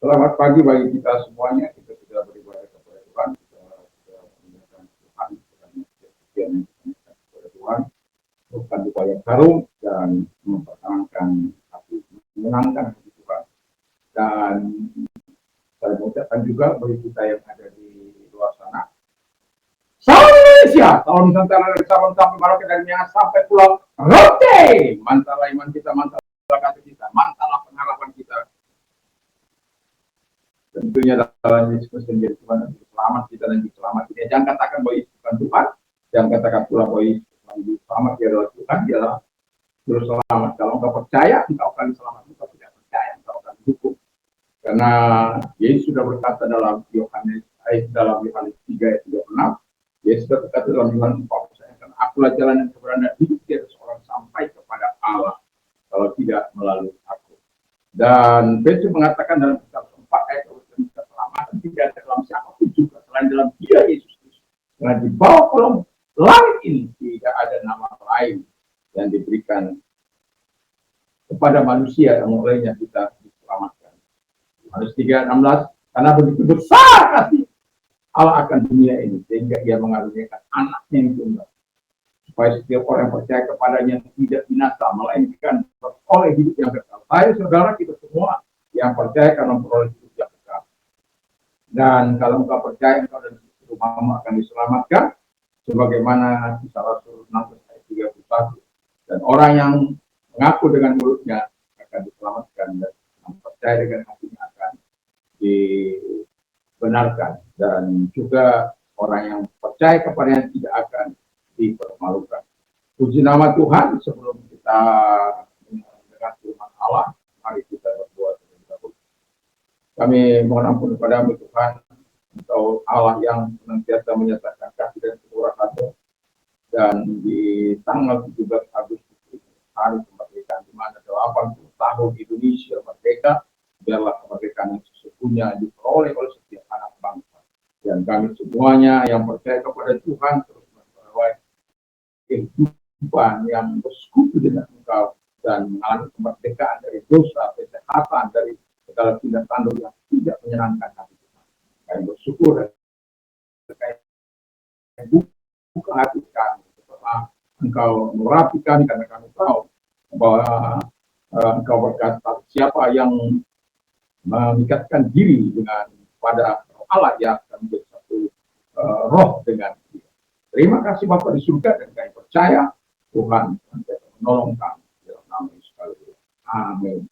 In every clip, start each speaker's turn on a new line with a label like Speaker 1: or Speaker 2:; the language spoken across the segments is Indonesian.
Speaker 1: Selamat pagi bagi kita semuanya. Kita sudah beribadah kepada Tuhan. Kita sudah mengingatkan Tuhan dan sekian kepada Tuhan. Bukan upaya yang harum dan mempertahankan hati, menyenangkan hati Tuhan. Dan saya mengucapkan juga bagi kita yang ada di luar sana. Salam Indonesia, salam Nusantara dari Sabang sampai Merauke dari Miangas sampai Pulau Rote. Mantalah iman kita, mantalah kasih kita, mantalah pengharapan kita. Tentunya dalam Yesus Kristus menjadi Tuhan dan selamat kita dan selamat kita. Jangan katakan bahwa Yesus bukan Tuhan, jangan katakan pula bahwa Yesus selamat, dia adalah Tuhan, dia adalah juru selamat. Kalau engkau percaya, engkau akan selamat. Engkau tidak percaya, engkau akan dihukum. Karena Yesus sudah berkata dalam Yohanes 3 ayat 36, Yesus sudah berkata dalam Yohanes 4 karena akulah jalan yang kebenaran dan hidup, tiada seorang sampai kepada Allah kalau tidak melalui aku. Dan Petrus mengatakan dalam kitab 4 ayat keselamatan tidak ada dalam siapapun juga selain dalam Dia Yesus Kristus. Karena di bawah kolom langit ini tidak ada nama lain yang diberikan kepada manusia yang olehnya kita diselamatkan. Yohanes 3:16, karena begitu besar kasih Allah akan dunia ini sehingga Ia mengaruniakan anaknya yang tunggal supaya setiap orang yang percaya kepadanya tidak binasa melainkan beroleh hidup yang kekal. Saya saudara kita semua yang percaya karena memperoleh hidup yang kekal. Dan kalau engkau percaya, engkau dan rumahmu akan diselamatkan sebagaimana kisah Rasul 16 ayat 31. Dan orang yang mengaku dengan mulutnya akan diselamatkan dan yang percaya dengan hatinya akan dibenarkan. Dan juga orang yang percaya kepadanya tidak akan dipermalukan. Puji nama Tuhan. Sebelum kita mendengar firman Allah, mari kita berdoa terlebih dahulu. Kami mohon ampun kepadamu Tuhan, Engkau Allah yang senantiasa menyatakan kasih dan kemurahan. Dan di tanggal 17 Agustus hari kemerdekaan, di mana 80 tahun Indonesia merdeka, biarlah kemerdekaan yang sesungguhnya diperoleh oleh setiap anak bangsa. Dan kami semuanya yang percaya kepada Tuhan terus memperoleh kehidupan yang bersekutu dengan Engkau dan mengalami kemerdekaan dari dosa, kesehatan, dari segala tindak tanduk yang tidak menyenangkan hati Tuhan. Kami bersyukur dan kami buka hati kami setelah Engkau merapikan, karena kami tahu bahwa Engkau berkata siapa yang mengikatkan diri dengan pada Allah yang akan menjadi satu roh dengan dia. Terima kasih Bapak di surga, dan kami percaya Tuhan akan menolong kami dalam nama Yesus Kristus. Amin.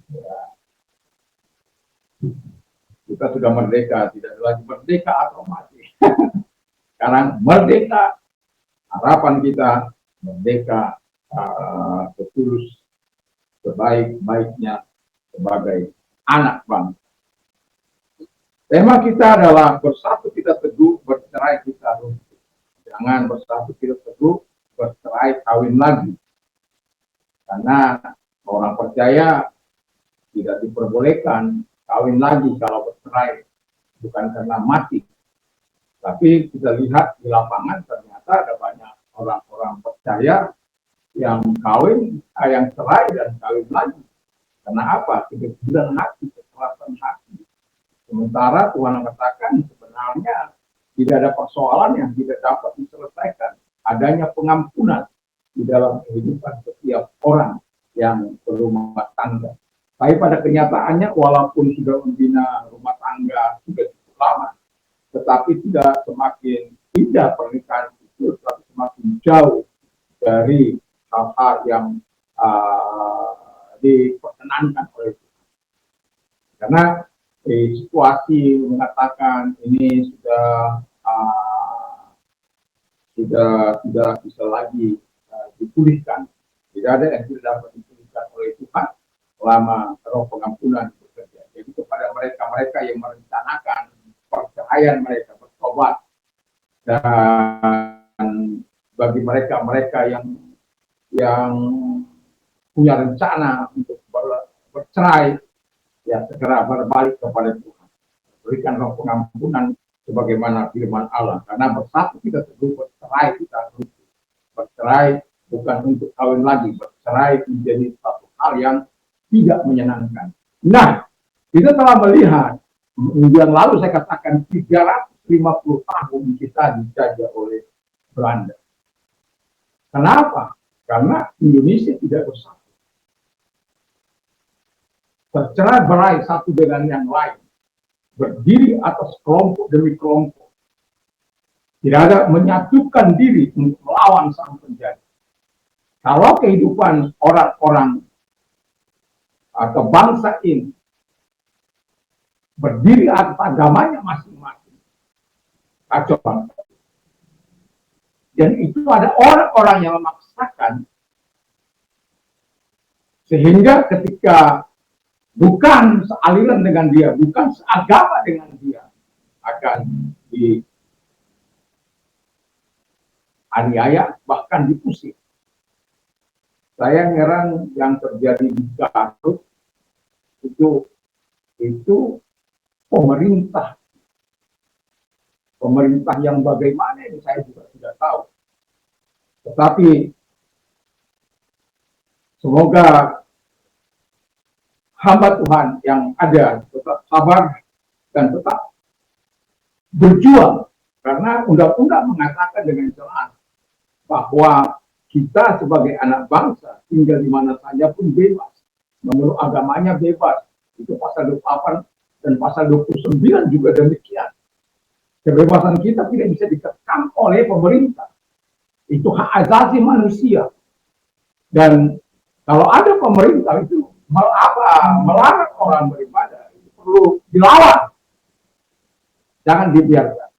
Speaker 1: Ya. Kita sudah merdeka, tidak lagi merdeka atau mati. Sekarang merdeka, harapan kita merdeka setulus sebaik-baiknya sebagai anak bangsa. Tema kita adalah bersatu kita teguh, bercerai kita runtuh. Jangan bersatu kita teguh, bercerai kawin lagi. Karena orang percaya tidak diperbolehkan kawin lagi kalau bercerai, bukan karena mati. Tapi kita lihat di lapangan ternyata ada banyak orang-orang percaya yang kawin, yang cerai dan kawin lagi. Karena apa? Kebetulan hati, kekerasan hati. Sementara Tuhan mengatakan sebenarnya tidak ada persoalan yang tidak dapat diselesaikan. Adanya pengampunan di dalam kehidupan setiap orang yang berumah tangga. Tapi pada kenyataannya walaupun sudah membina rumah tangga sudah cukup lama, tetapi tidak semakin indah pernikahan itu, tetapi semakin jauh dari hal-hal yang diperkenankan oleh Tuhan. Karena situasi mengatakan ini sudah bisa lagi dipulihkan. Tidak ada yang tidak dapat dipulihkan oleh Tuhan selama roh pengampunan bekerja. Jadi kepada mereka-mereka yang merencanakan perceraian mereka bertobat, dan bagi mereka-mereka yang punya rencana untuk bercerai, ya segera berbalik kepada Tuhan. Berikan roh pengampunan sebagaimana firman Allah. Karena bersatu kita teguh, bercerai kita runtuh. Bercerai bukan untuk kawin lagi, bercerai menjadi satu hal yang tidak menyenangkan. Nah, kita telah melihat minggu yang lalu saya katakan 350 tahun kita dijajah oleh Belanda. Kenapa? Karena Indonesia tidak bersatu. Tercerai berai satu dengan yang lain. Berdiri atas kelompok demi kelompok. Tidak ada menyatukan diri untuk melawan sang penjajah. Kalau kehidupan orang-orang atau bangsa ini berdiri atas agamanya masing-masing, kacau bangsa. Dan itu ada orang-orang yang memaksakan, sehingga ketika bukan sealiran dengan dia, bukan seagama dengan dia, akan dianiaya, bahkan diusir. Saya heran yang terjadi di Garut itu pemerintah yang bagaimana ini saya juga tidak tahu. Tetapi semoga hamba Tuhan yang ada tetap sabar dan tetap berjuang, karena undang-undang mengatakan dengan jelas bahwa kita sebagai anak bangsa tinggal di mana saja pun bebas, menurut agamanya bebas. Itu pasal 28 dan pasal 29 juga demikian. Kebebasan kita tidak bisa dikekang oleh pemerintah. Itu hak asasi manusia. Dan kalau ada pemerintah itu melarang orang beribadah, itu perlu dilawan. Jangan dibiarkan.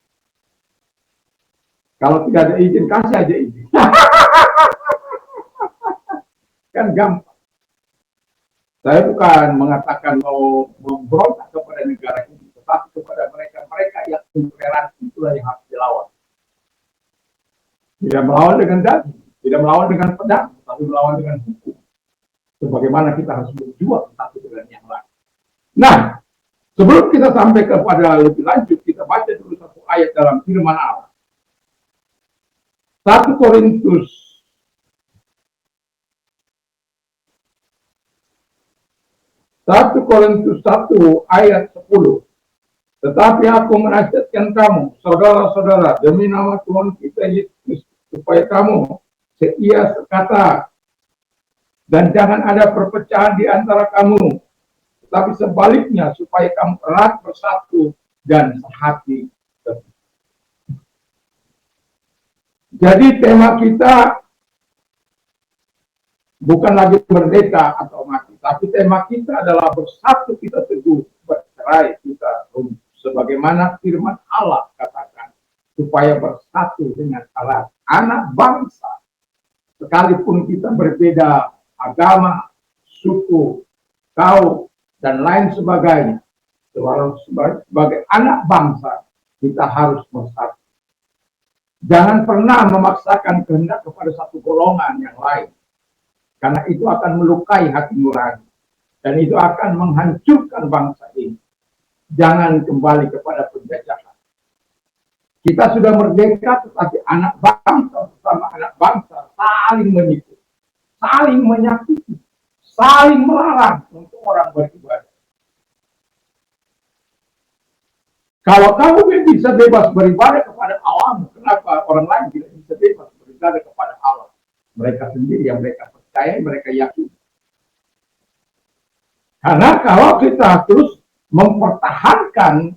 Speaker 1: Kalau tidak ada izin, kasih aja izin. Kan gampang. Saya bukan mengatakan mau memberontak kepada negara ini, tetapi kepada mereka yang intoleransi, itulah yang harus dilawan. Tidak melawan dengan daging, tidak melawan dengan pedang, tapi melawan dengan hukum. Sebagaimana kita harus berjuang satu dengan yang lain. Nah, sebelum kita sampai kepada lebih lanjut, kita baca dulu satu ayat dalam firman Allah. 1 Korintus 1 ayat 10. Tetapi aku menasihatkan kamu, saudara-saudara, demi nama Tuhan kita Yesus, supaya kamu seia sekata, dan jangan ada perpecahan di antara kamu, tetapi sebaliknya supaya kamu erat bersatu dan sehati. Jadi tema kita bukan lagi merdeka atau mati, tapi tema kita adalah bersatu kita teguh, bercerai kita runtuh. Sebagaimana firman Allah katakan, supaya bersatu dengan Allah, anak bangsa, sekalipun kita berbeda agama, suku, kaum, dan lain sebagainya, sebagai anak bangsa, kita harus bersatu. Jangan pernah memaksakan kehendak kepada satu golongan yang lain. Karena itu akan melukai hati nurani. Dan itu akan menghancurkan bangsa ini. Jangan kembali kepada penjajahan. Kita sudah merdeka, tetapi anak bangsa bersama anak bangsa saling menipu, saling menyakiti, saling melarang untuk orang beribadah. Kalau kamu bisa bebas beribadah kepada Allah, kenapa orang lain tidak bisa bebas beribadah kepada Allah? Mereka sendiri yang mereka percaya, mereka yakin. Karena kalau kita terus mempertahankan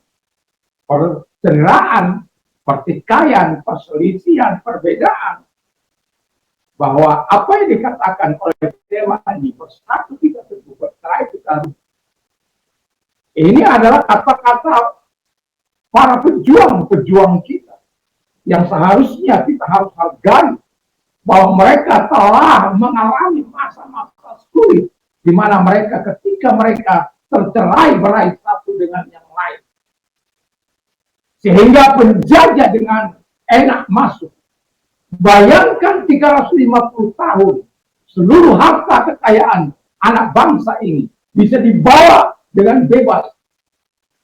Speaker 1: perceraian, pertikaian, perselisihan, perbedaan, bahwa apa yang dikatakan oleh tema ini, bersatu kita teguh, bercerai kita, ini adalah kata-kata para pejuang kita yang seharusnya kita harus hargai, bahwa mereka telah mengalami masa-masa sulit di mana mereka ketika mereka tercerai berai satu dengan yang lain, sehingga penjajah dengan enak masuk. Bayangkan 350 tahun seluruh harta kekayaan anak bangsa ini bisa dibawa dengan bebas,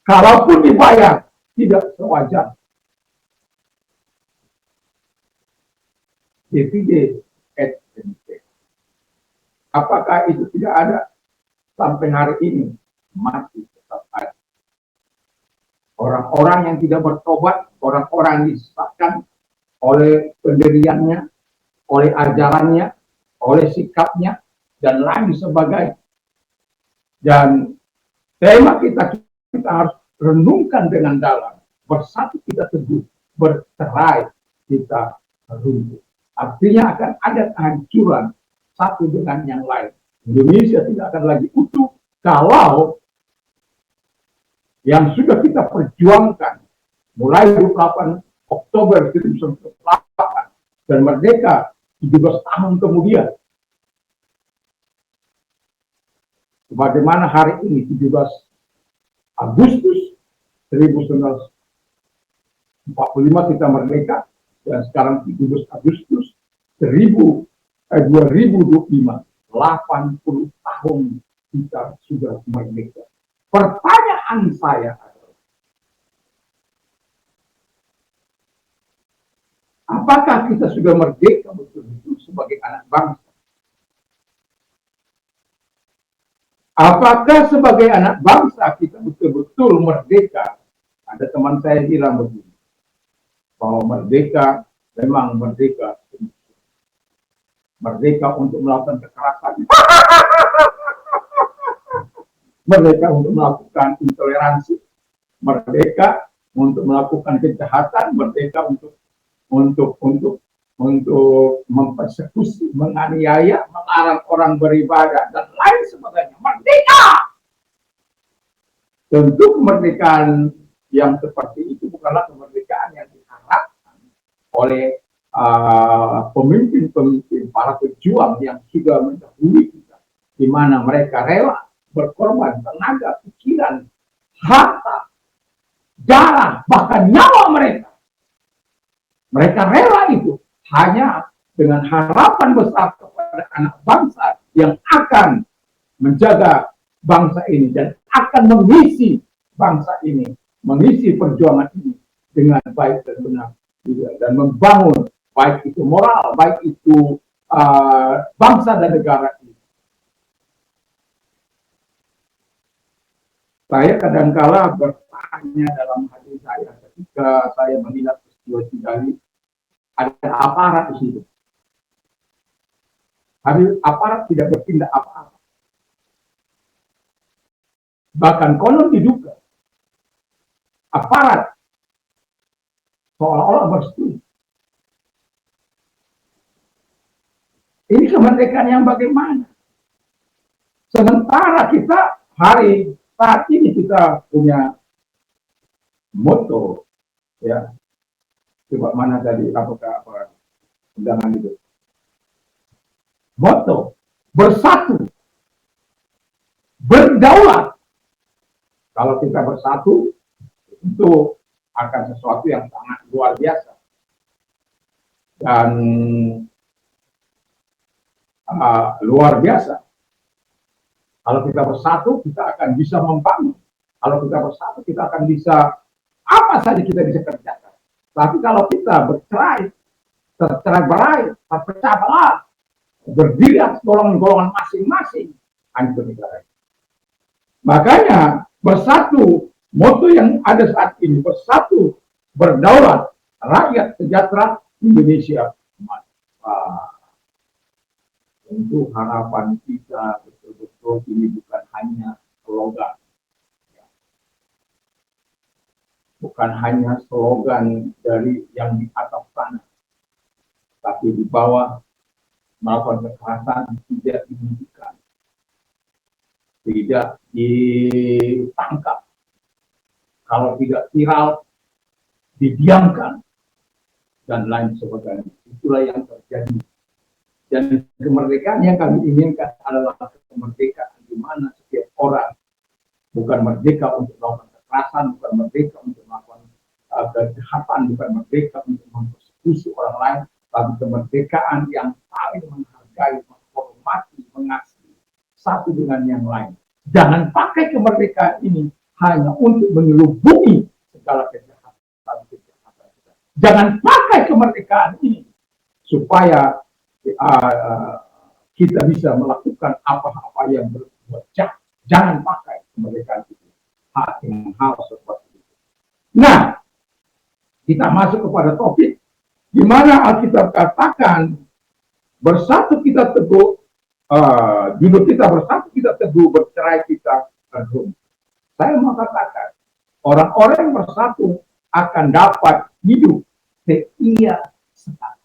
Speaker 1: kalaupun dibayar tidak sewajar. Divide et impera. Apakah itu tidak ada? sampai hari ini masih tetap ada. Orang-orang yang tidak bertobat, orang-orang yang disesatkan oleh pendiriannya, oleh ajarannya, oleh sikapnya, dan lain sebagainya. Dan tema kita harus renungkan dengan dalam. Bersatu kita teguh, bercerai kita runtuh. Artinya akan ada kehancuran satu dengan yang lain. Indonesia tidak akan lagi utuh kalau yang sudah kita perjuangkan mulai 28 Oktober 1948 dan merdeka 17 tahun kemudian. Bagaimana hari ini 17 Agustus 1945 kita merdeka, dan sekarang 17 Agustus 2025, 80 tahun kita sudah merdeka. Pertanyaan saya adalah, apakah kita sudah merdeka betul-betul sebagai anak bangsa? Apakah sebagai anak bangsa kita betul-betul merdeka? Ada teman saya bilang begini, bahwa merdeka memang merdeka. Merdeka untuk melakukan kekerasan. Merdeka untuk melakukan intoleransi. Merdeka untuk melakukan kejahatan. Merdeka untuk mempersekusi, menganiaya, melarang orang beribadah, dan lain sebagainya. Merdeka! Tentu kemerdekaan yang seperti itu bukanlah kemerdekaan yang diharapkan oleh pemimpin-pemimpin, para pejuang yang sudah mendahului kita, di mana mereka rela berkorban tenaga, pikiran, harta, darah, bahkan nyawa mereka. Mereka rela itu hanya dengan harapan besar kepada anak bangsa yang akan menjaga bangsa ini dan akan mengisi bangsa ini, mengisi perjuangan ini dengan baik dan benar juga, dan membangun baik itu moral, baik itu bangsa dan negara ini. Saya kadangkala bertanya dalam hati saya ketika saya melihat peristiwa Kigali, ada aparat di situ. Tapi aparat tidak bertindak apa-apa. Bahkan konon diduga aparat seolah-olah bersetuju. Ini kemerdekaan yang bagaimana? Sementara kita saat ini kita punya moto, ya. Coba mana tadi apakah undangan itu? Moto bersatu, berdaulat. Kalau kita bersatu, itu akan sesuatu yang sangat luar biasa. Dan luar biasa. Kalau kita bersatu, kita akan bisa membangun. Kalau kita bersatu, kita akan bisa apa saja kita bisa kerjakan. Tapi kalau kita bercerai, tercerai-berai, terpecah belah, berdiri atas golongan-golongan masing-masing, hancur negara. Makanya bersatu, moto yang ada saat ini, bersatu, berdaulat, rakyat sejahtera, Indonesia maju. Tentu harapan kita betul-betul ini bukan hanya slogan, bukan hanya slogan dari yang di atas sana, tapi di bawah melakukan kekerasan tidak dihentikan, tidak ditangkap, kalau tidak viral didiamkan, dan lain sebagainya. Itulah yang terjadi. Dan kemerdekaan yang kami inginkan adalah kemerdekaan di mana setiap orang bukan merdeka untuk melakukan kekerasan, bukan merdeka untuk melakukan kejahatan, bukan merdeka untuk mempersekusi orang lain, tapi kemerdekaan yang saling menghargai, menghormati, mengasihi satu dengan yang lain. Jangan pakai kemerdekaan ini hanya untuk menyelubungi segala kejahatan. Jangan pakai kemerdekaan ini supaya kita bisa melakukan apa-apa yang berbuat jahat. Jangan pakai kemerdekaan itu hak dengan hal seperti itu. Nah, kita masuk kepada topik di mana Alkitab katakan bersatu kita teguh, judul kita bersatu kita teguh, bercerai kita teguh. Saya mau katakan orang-orang yang bersatu akan dapat hidup seia sekata.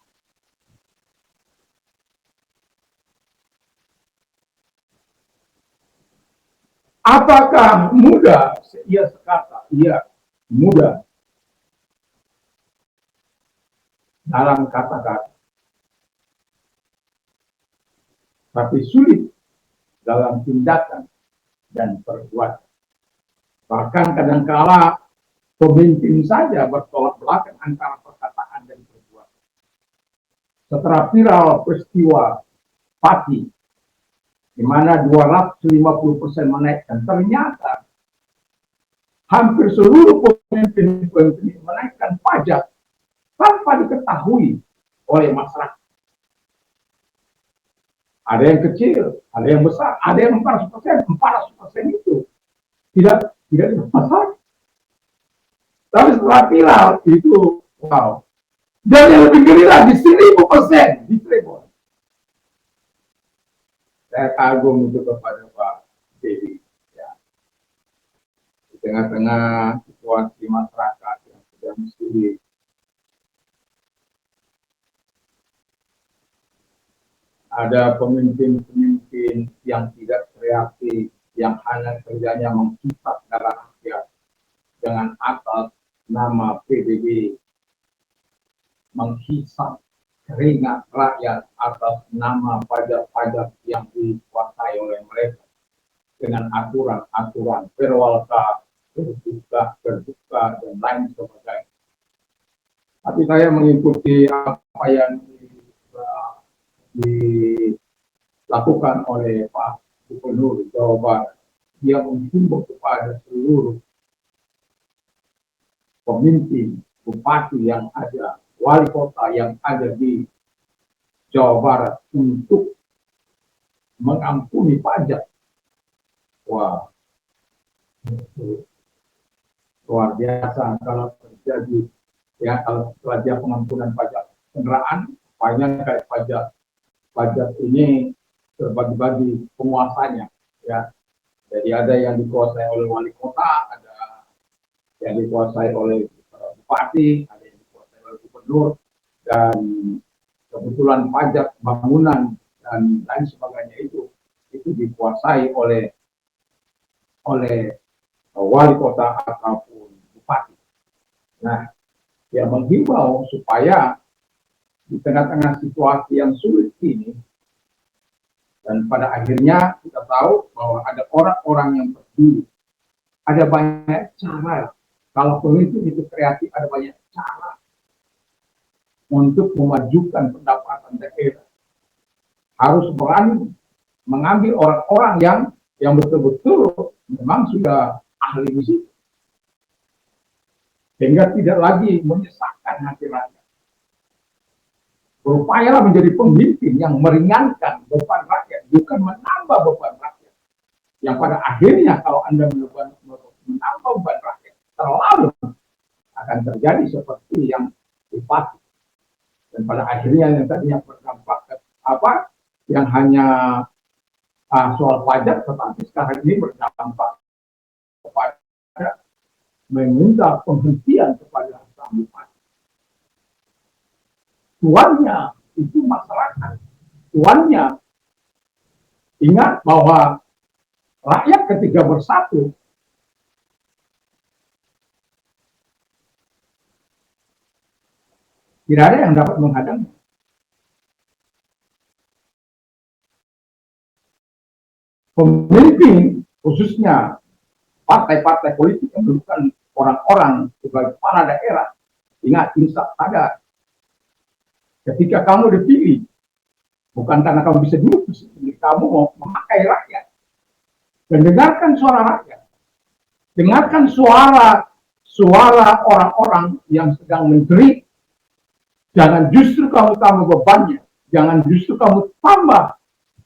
Speaker 1: Apakah mudah seia sekata? Iya, mudah dalam kata-kata, tapi sulit dalam tindakan dan perbuatan. Bahkan kadangkala pemimpin saja bertolak belakang antara perkataan dan perbuatan. Setelah viral peristiwa Pati, di mana 250% menaikkan, ternyata hampir seluruh pemimpin menaikkan pajak tanpa diketahui oleh masyarakat. Ada yang kecil, ada yang besar, ada yang 400%, 400% itu tidak masalah. Tapi setelah viral itu, wow. Dan yang lebih gede lagi, 1000% di Cirebon. Saya kagum itu kepada Pak Dedi. Ya. Di tengah-tengah situasi masyarakat yang sedang sulit, ada pemimpin-pemimpin yang tidak kreatif, yang hanya kerjanya menghisap darah rakyat dengan atas nama PBB, menghisap keringat rakyat atas nama pajak-pajak yang dikuasai oleh mereka dengan aturan-aturan perwalta, berbuka, dan lain sebagainya. Tapi saya mengikuti apa yang dilakukan oleh Pak Gubernur Jawa Barat. Dia menghimbau kepada seluruh pemimpin, bupati yang ada, wali kota yang ada di Jawa Barat untuk mengampuni pajak. Wah, luar biasa kalau terjadi, ya, kalau pelajar pengampunan pajak kendaraan, banyak kayak pajak ini terbagi-bagi penguasanya, ya. Jadi ada yang dikuasai oleh wali kota, ada yang dikuasai oleh bupati, ada yang dikuasai oleh gubernur, dan kebetulan pajak bangunan dan lain sebagainya itu dikuasai oleh wali kota ataupun bupati. Nah, dia menghimbau supaya di tengah-tengah situasi yang sulit ini, dan pada akhirnya kita tahu bahwa ada orang-orang yang peduli. Ada banyak cara. Kalau pemimpin itu kreatif, ada banyak cara untuk memajukan pendapatan daerah. Harus berani mengambil orang-orang yang betul-betul memang sudah ahli di situ, sehingga tidak lagi menyesatkan hati rakyat. Berupayalah menjadi pemimpin yang meringankan beban rakyat, bukan menambah beban rakyat. Yang pada akhirnya kalau Anda menambah beban rakyat terlalu, akan terjadi seperti yang di Pati. Dan pada akhirnya yang tadinya berdampak apa, yang hanya soal pajak, tetapi sekarang ini berdampak kepada meminta penghentian kepada sang bupati. Tuannya itu masyarakat. Tuannya ingat bahwa rakyat ketika bersatu, tidak ada yang dapat menghadangnya. Pemimpin, khususnya partai-partai politik yang bukan orang-orang sebagai kepala daerah, ingat, insaf ada. Ketika kamu dipilih, bukan karena kamu bisa duduk di sini, kamu mau memakai rakyat. Dan dengarkan suara rakyat. Dengarkan suara orang-orang yang sedang menjerit. Jangan justru kamu tambah bebannya. Jangan justru kamu tambah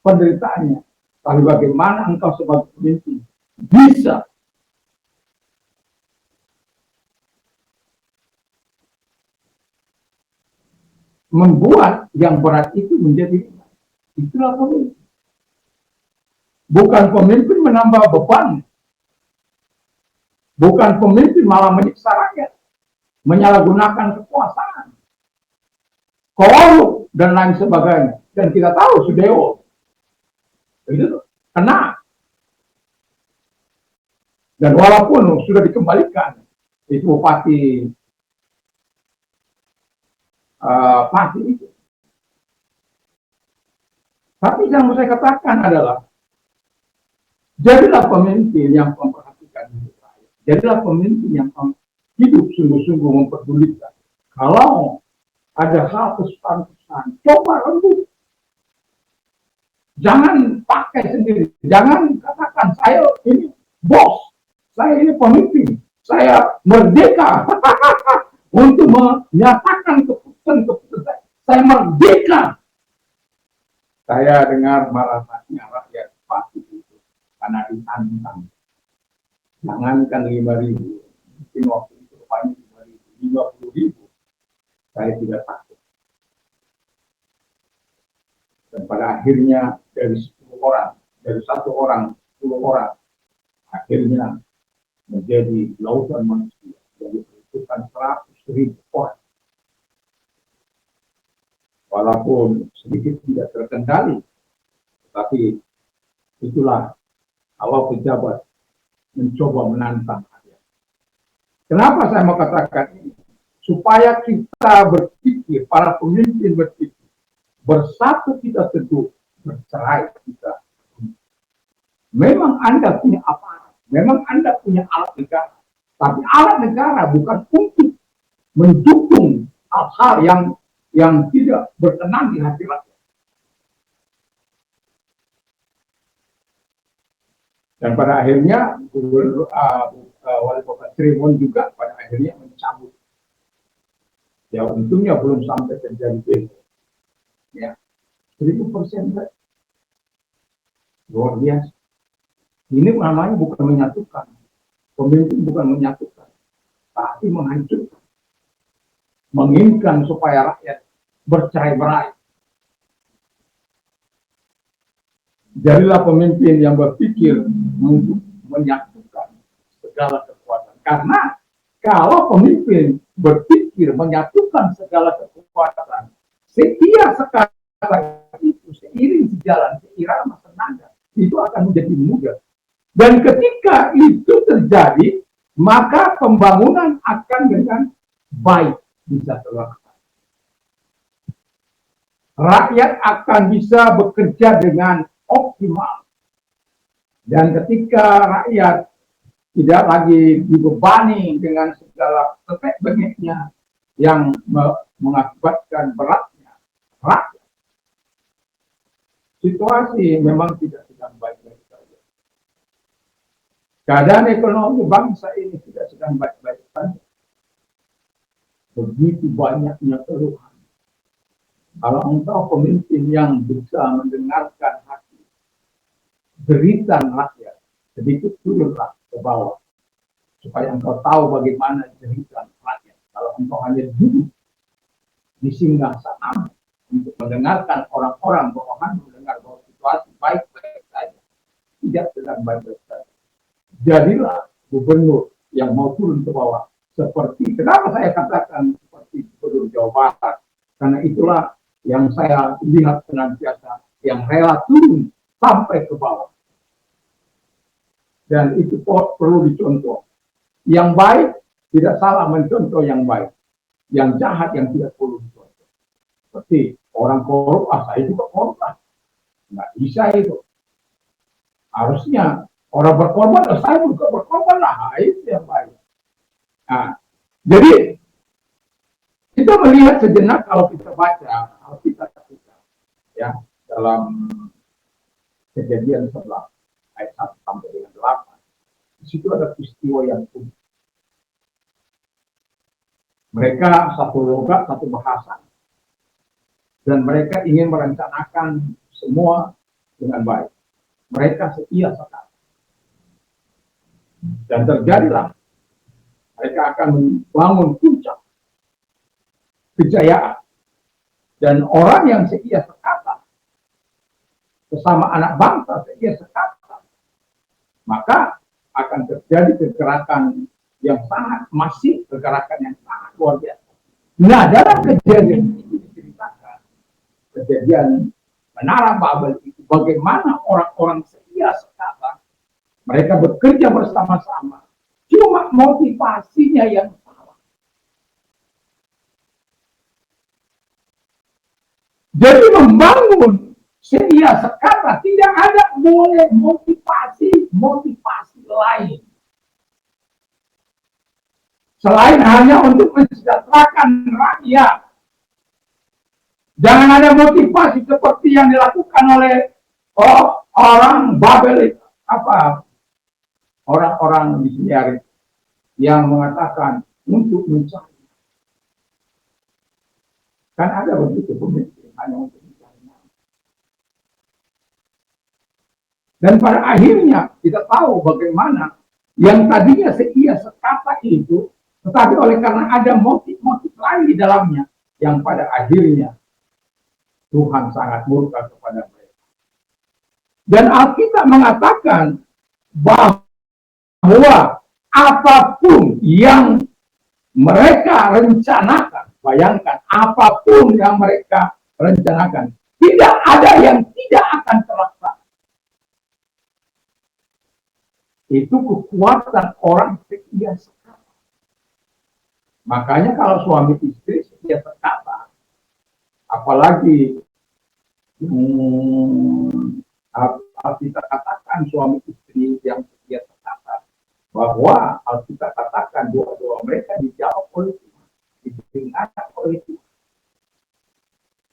Speaker 1: penderitaannya. Lalu bagaimana engkau sebagai pemimpin bisa membuat yang berat itu menjadi ringan. Itulah pemimpin. Bukan pemimpin menambah beban. Bukan pemimpin malah menyiksa rakyat. Menyalahgunakan kekuasaan. Korup dan lain sebagainya. Dan kita tahu Sudewo. Itu kena. Dan walaupun sudah dikembalikan, itu bupati Pati itu. Tapi yang mau saya katakan adalah, jadilah pemimpin yang memperhatikan hidup rakyat. Jadilah pemimpin yang hidup sungguh-sungguh memperdulikan. Kalau ada hal kesusahan, coba lembut. Jangan pakai sendiri. Jangan katakan saya ini bos, saya ini pemimpin, saya merdeka untuk menyatakan keputusan. Saya merdeka. Saya dengar malah rakyat pasti itu karena ditantang. Jangankan 5.000, mungkin waktu itu rupanya 5.000, 50.000. Saya tidak takut. Dan pada akhirnya dari 10 orang, dari 1 orang, 10 orang, akhirnya menjadi lautan manusia. Jadi perhitungan 100.000 orang. Walaupun sedikit tidak terkendali, tetapi itulah kalau pejabat mencoba menantang rakyat. Kenapa saya mau katakan ini? Supaya kita berpikir, para pemimpin berpikir, bersatu kita teduh, bercerai kita. Memang Anda punya aparat, memang Anda punya alat negara, tapi alat negara bukan untuk mendukung hal-hal yang tidak berkenan di hati rakyat. Dan pada akhirnya wali kota Cirebon juga pada akhirnya mencabut. Ya untungnya belum sampai terjadi demo. Ya, 1000%. Luar biasa. Ini namanya bukan menyatukan. Pemimpin bukan menyatukan, tapi menghancurkan. Menginginkan supaya rakyat bercerai-berai. Jadilah pemimpin yang berpikir untuk menyatukan segala kekuatan. Karena kalau pemimpin berpikir menyatukan segala kekuatan, setiap sekarang itu seiring sejalan, seirama senada, itu akan menjadi mudah. Dan ketika itu terjadi, maka pembangunan akan dengan baik bisa terlaksana. Rakyat akan bisa bekerja dengan optimal. Dan ketika rakyat tidak lagi dibebani dengan segala tetek-bengeknya yang mengakibatkan beratnya rakyat, situasi memang tidak sedang baik-baik saja. Keadaan ekonomi bangsa ini tidak sedang baik-baik saja. Begitu banyaknya keluhan. Kalau engkau pemimpin yang bisa mendengarkan hati, jeritan rakyat, sedikit turunlah ke bawah. Supaya engkau tahu bagaimana jeritan rakyat. Kalau engkau hanya duduk di singgah sana untuk mendengarkan orang-orang bahwa mendengar bahwa situasi baik-baik saja, tidak sedang baik-baik saja. Jadilah gubernur yang mau turun ke bawah. Seperti, kenapa saya katakan seperti gubernur Jawa Barat? Karena itulah yang saya lihat senantiasa, yang rela turun sampai ke bawah. Dan itu perlu dicontoh. Yang baik tidak salah mencontoh yang baik. Yang jahat yang tidak perlu dicontoh. Seperti orang korup, saya juga korup. Nggak bisa itu. Harusnya orang berkorban, saya juga berkorban lah. Itu yang baik. Nah, jadi kita melihat sejenak kalau kita baca Alkitab kita, ya, dalam Kejadian 11 ayat 1 sampai dengan 8. Di situ ada peristiwa yang unik. Mereka satu logat, satu bahasa. Dan mereka ingin merencanakan semua dengan baik. Mereka setia sekali. Dan terjadilah mereka akan membangun puncak kejayaan. Dan orang yang seia sekata sesama anak bangsa seia sekata, maka akan terjadi kegerakan yang sangat masif, kegerakan yang sangat luar biasa. Nah, dalam kejadian itu diceritakan kejadian Menara Babel itu bagaimana orang-orang seia sekata, mereka bekerja bersama-sama, cuma motivasinya yang salah. Jadi membangun seia sekata tidak ada boleh motivasi lain selain hanya untuk mensejahterakan rakyat. Jangan ada motivasi seperti yang dilakukan oleh orang Babel, orang-orang di sini yang mengatakan untuk mencari. Kan ada begitu pemimpin hanya untuk mencari. Dan pada akhirnya kita tahu bagaimana yang tadinya seia sekata itu, tetapi oleh karena ada motif-motif lain di dalamnya, yang pada akhirnya Tuhan sangat murka kepada mereka. Dan Alkitab mengatakan bahwa apapun yang mereka rencanakan, bayangkan apapun yang mereka rencanakan, tidak ada yang tidak akan terlaksana. Itu kekuatan orang setia sekata. Makanya kalau suami istri setia sekata, apalagi Alkitab katakan suami istri yang setia sekata, bahwa Alkitab katakan doa-doa mereka dijawab oleh Tuhan, didengar oleh Tuhan.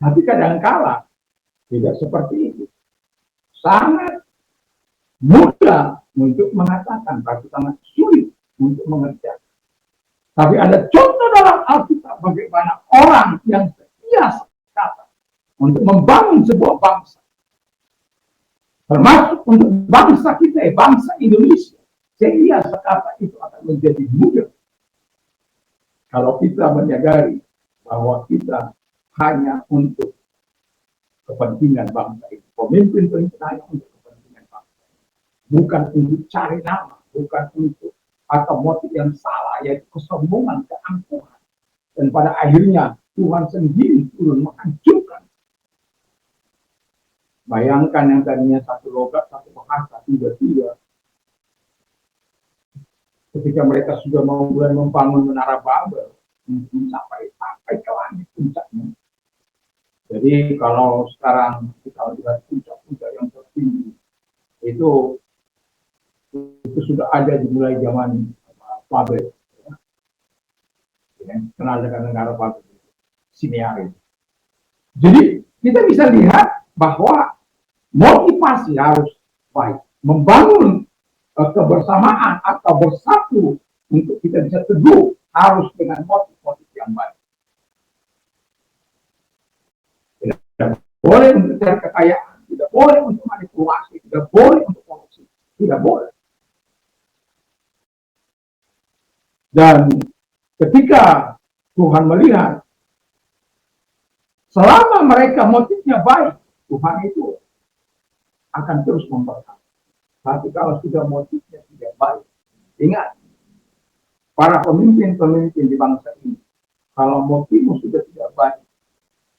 Speaker 1: Tapi kadangkala tidak seperti itu. Sangat mudah untuk mengatakan, tapi sangat sulit untuk mengerjakan. Tapi ada contoh dalam Alkitab bagaimana orang yang setia sekata untuk membangun sebuah bangsa, termasuk untuk bangsa kita, bangsa Indonesia, setia sekata itu akan menjadi mudah kalau kita menyadari bahwa kita hanya untuk kepentingan bangsa ini. Pemimpin-pemimpin hanya untuk kepentingan bangsa ini, bukan untuk cari nama, bukan untuk atau motif yang salah, yaitu kesombongan, keangkuhan. Dan pada akhirnya Tuhan sendiri turun menghancurkan. Bayangkan yang tadinya satu logat, satu bahasa, tiba-tiba ketika mereka sudah mulai membangun Menara Babel, sampai ke langit puncaknya. Jadi kalau sekarang kita lihat puncak-puncak yang tertinggi, itu sudah ada dimulai zaman Babel. Yang kenal dengan negara Babel, Siniar. Jadi kita bisa lihat bahwa motivasi harus baik, membangun kebersamaan atau bersatu untuk kita bisa teguh harus dengan motif-motif yang baik. Tidak boleh untuk cari kekayaan, tidak boleh untuk manipulasi, tidak boleh untuk korupsi, tidak boleh. Dan ketika Tuhan melihat selama mereka motifnya baik, Tuhan itu akan terus memberkati. Tapi kalau sudah motifnya tidak baik, ingat, para pemimpin-pemimpin di bangsa ini, kalau motifmu sudah tidak baik,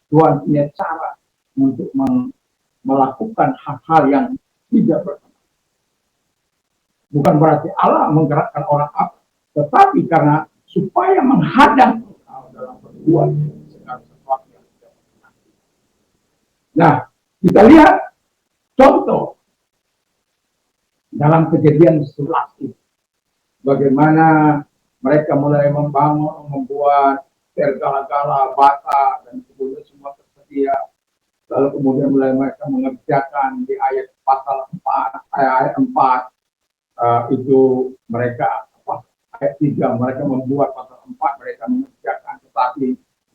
Speaker 1: Tuhan punya cara untuk melakukan hal-hal yang tidak berkenan. Bukan berarti Allah menggerakkan orang apa, tetapi karena supaya menghadang dalam berbuat segala sesuatu yang tidak berkenan. Nah, kita lihat contoh dalam Kejadian 11 itu, bagaimana mereka mulai membangun, membuat segala-gala, bata, dan kemudian semua tersedia. Lalu kemudian mulai mereka mengerjakan di ayat pasal 4, ayat 4, itu mereka, ayat 3, mereka membuat pasal 4, mereka mengerjakan, tetapi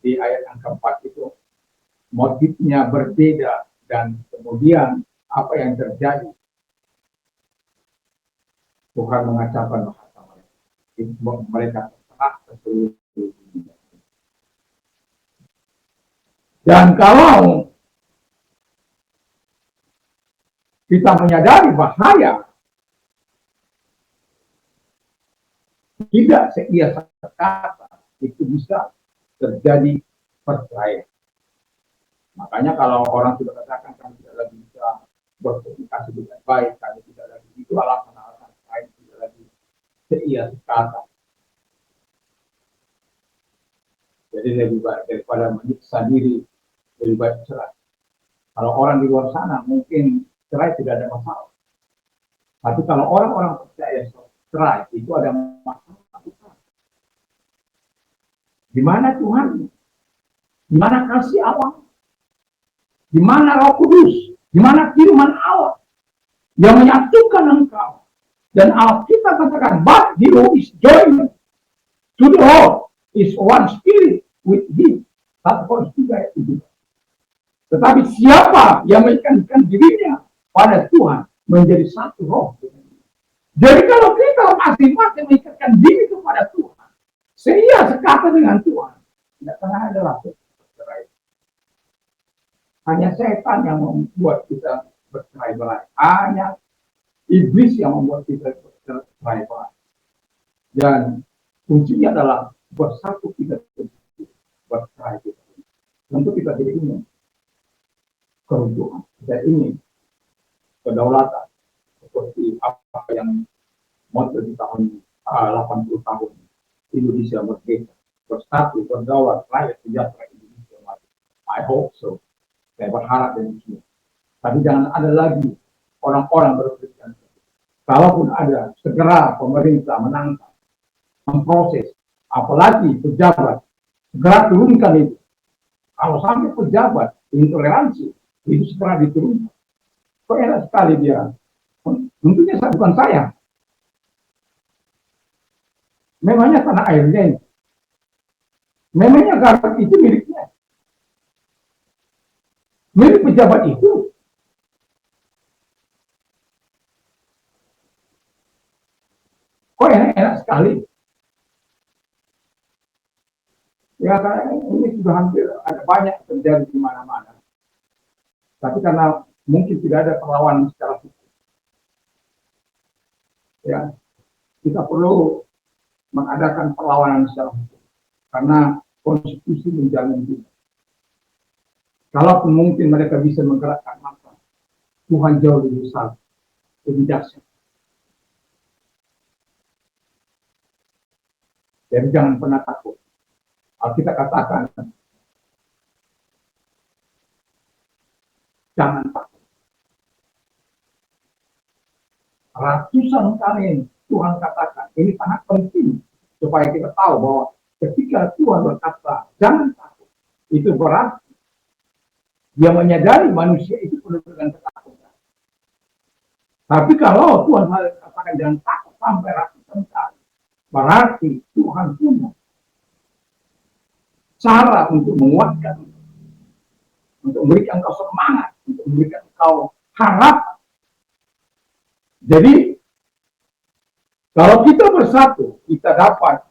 Speaker 1: di ayat yang keempat itu motifnya berbeda, dan kemudian apa yang terjadi? Tuhan mengacaukan bahasa mereka. Mereka terserah ke seluruh dunia. Dan kalau kita menyadari bahaya tidak seia kata, itu bisa terjadi perceraian. Makanya kalau orang sudah katakan kami tidak lagi bisa berkomunikasi dengan baik, kami tidak lagi, itu alasan-alasan lain tidak lagi seia kata. Jadi lebih baik daripada menyiksa diri, lebih baik cerai. Kalau orang di luar sana mungkin cerai tidak ada masalah. Tapi kalau orang-orang percaya cerai itu ada masalah. Di mana Tuhan? Di mana kasih Allah? Di mana Roh Kudus? Di mana firman Allah yang menyatukan engkau? Dan Alkitab katakan, but he who is joined to the Lord is one spirit with him. 1 Korintus 3 ayat 7. Tetapi siapa yang mengikatkan dirinya pada Tuhan menjadi satu roh. Jadi kalau kita masing-masing mengikatkan diri kepada Tuhan, seia sekata dengan Tuhan, tidak pernah ada lagi bercerai. Hanya setan yang membuat kita bercerai-berai. Hanya iblis yang membuat kita bercerai-berai. Dan kuncinya adalah bersatu kita bercerai kita. Tentu kita tidak ingin keruntuhan, kita ingin kedaulatan seperti apa yang model di tahun 80 tahun Indonesia merdeka, bersatu, berdaulat, rakyat sejahtera Indonesia. I hope so. Saya berharap demikian. Tapi jangan ada lagi orang-orang berpikiran. Kalaupun ada, segera pemerintah menangkap, memproses, apalagi pejabat, segera turunkan itu. Kalau sampai pejabat intoleransi, itu segera diturunkan. Kok enak sekali dia. Tentunya bukan saya. Memangnya tanah airnya. Memangnya garap itu miliknya. Milik pejabat itu. Kok enak sekali. Ya karena ini sudah hampir ada banyak terjadi di mana-mana. Tapi karena mungkin tidak ada perlawanan secara hukum. Ya, kita perlu mengadakan perlawanan secara hukum. Karena konstitusi menjamin itu. Kalaupun mungkin mereka bisa menggerakkan massa, Tuhan jauh lebih besar, lebih dahsyat. Jadi jangan pernah takut. Kita katakan, jangan takut. Ratusan kali Tuhan katakan, ini sangat penting supaya kita tahu bahwa ketika Tuhan berkata, jangan takut, itu berarti dia menyadari manusia itu penuh dengan ketakutan. Tapi kalau Tuhan katakan jangan takut sampai ratusan kali, berarti Tuhan punya cara untuk menguatkan, untuk memberikan kau semangat, untuk memberikan kau harapan. Jadi, kalau kita bersatu, kita dapat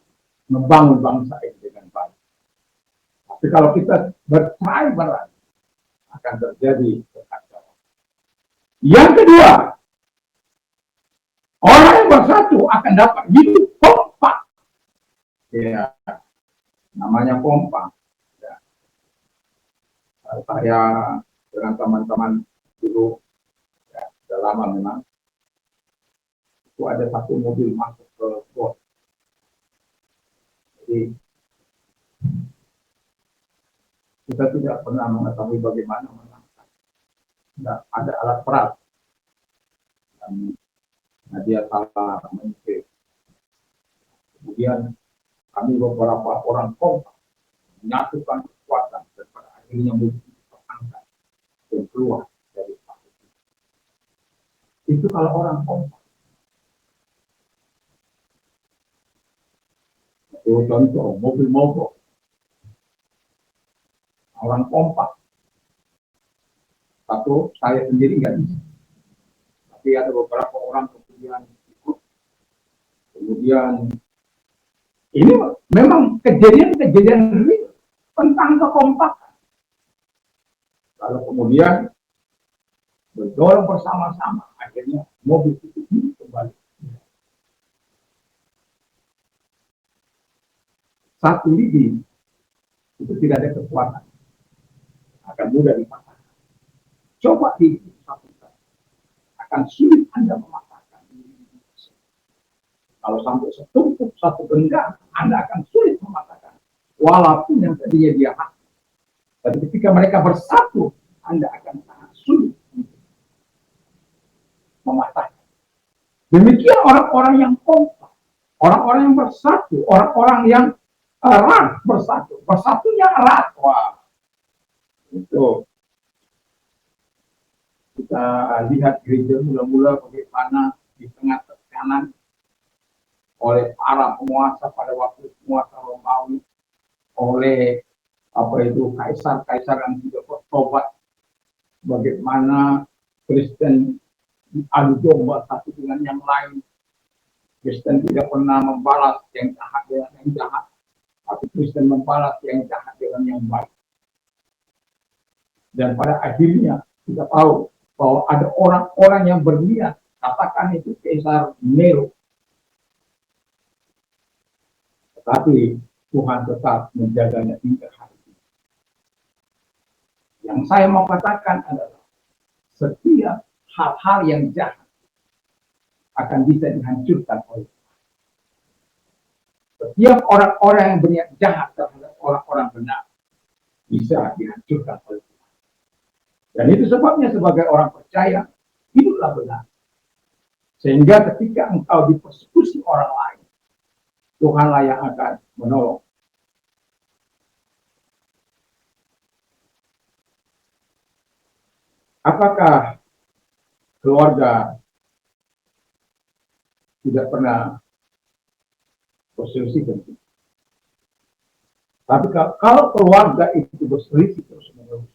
Speaker 1: membangun bangsa ini dengan baik. Tapi kalau kita bercerai-berai, akan terjadi kekacauan. Yang kedua, orang yang bersatu akan dapat hidup kompak. Ya, namanya kompak. Ya. Saya dengan teman-teman dulu, ya, sudah lama memang, itu ada satu mobil masuk ke bot. Jadi kita tidak pernah mengetahui bagaimana menangkap. Tidak ada alat perat. Dan dia salah menyisir. Kemudian kami beberapa orang kompak menyatukan kekuatan dan pada akhirnya mobil terangkat dan keluar dari pasir. Itu kalau orang kompak. Itu contoh mobil mogok. Orang kompak. Satu saya sendiri nggak bisa. Tapi ada beberapa orang kemudian ikut Kemudian ini memang kejadian-kejadian real tentang kekompakan. Lalu kemudian berdorong bersama-sama, akhirnya mobil itu kembali. Satu lidi itu tidak ada kekuatan, akan mudah dipatahkan. Coba disatukan, akan sulit Anda mematahkan. Kalau sampai setumpuk satu genggam, Anda akan sulit mematahkan. Walaupun yang tadinya dia hak. Tapi ketika mereka bersatu, Anda akan sangat sulit mematahkan. Demikian orang-orang yang kompak, orang-orang yang bersatu, orang-orang yang erat bersatu. Bersatunya erat. Wah, itu kita lihat gereja mula-mula bagaimana di tengah tekanan oleh para penguasa pada waktu penguasa Romawi, oleh kaisar-kaisar yang tidak bertobat, bagaimana Kristen diadu domba satu dengan yang lain. Kristen tidak pernah membalas yang jahat dengan yang jahat, tapi Kristen membalas yang jahat dengan yang baik. Dan pada akhirnya kita tahu bahwa ada orang-orang yang berniat, katakan itu Kaisar Nero, tetapi Tuhan tetap menjaganya hingga hari ini. Yang saya mau katakan adalah setiap hal-hal yang jahat akan bisa dihancurkan oleh Tuhan. Setiap orang-orang yang berniat jahat terhadap orang-orang benar bisa dihancurkan oleh Tuhan. Dan itu sebabnya sebagai orang percaya, hiduplah benar. Sehingga ketika engkau dipersekusi orang lain, Tuhanlah yang akan menolong. Apakah keluarga tidak pernah berselisih? Tentu. Tapi kalau keluarga itu berselisih terus-menerus,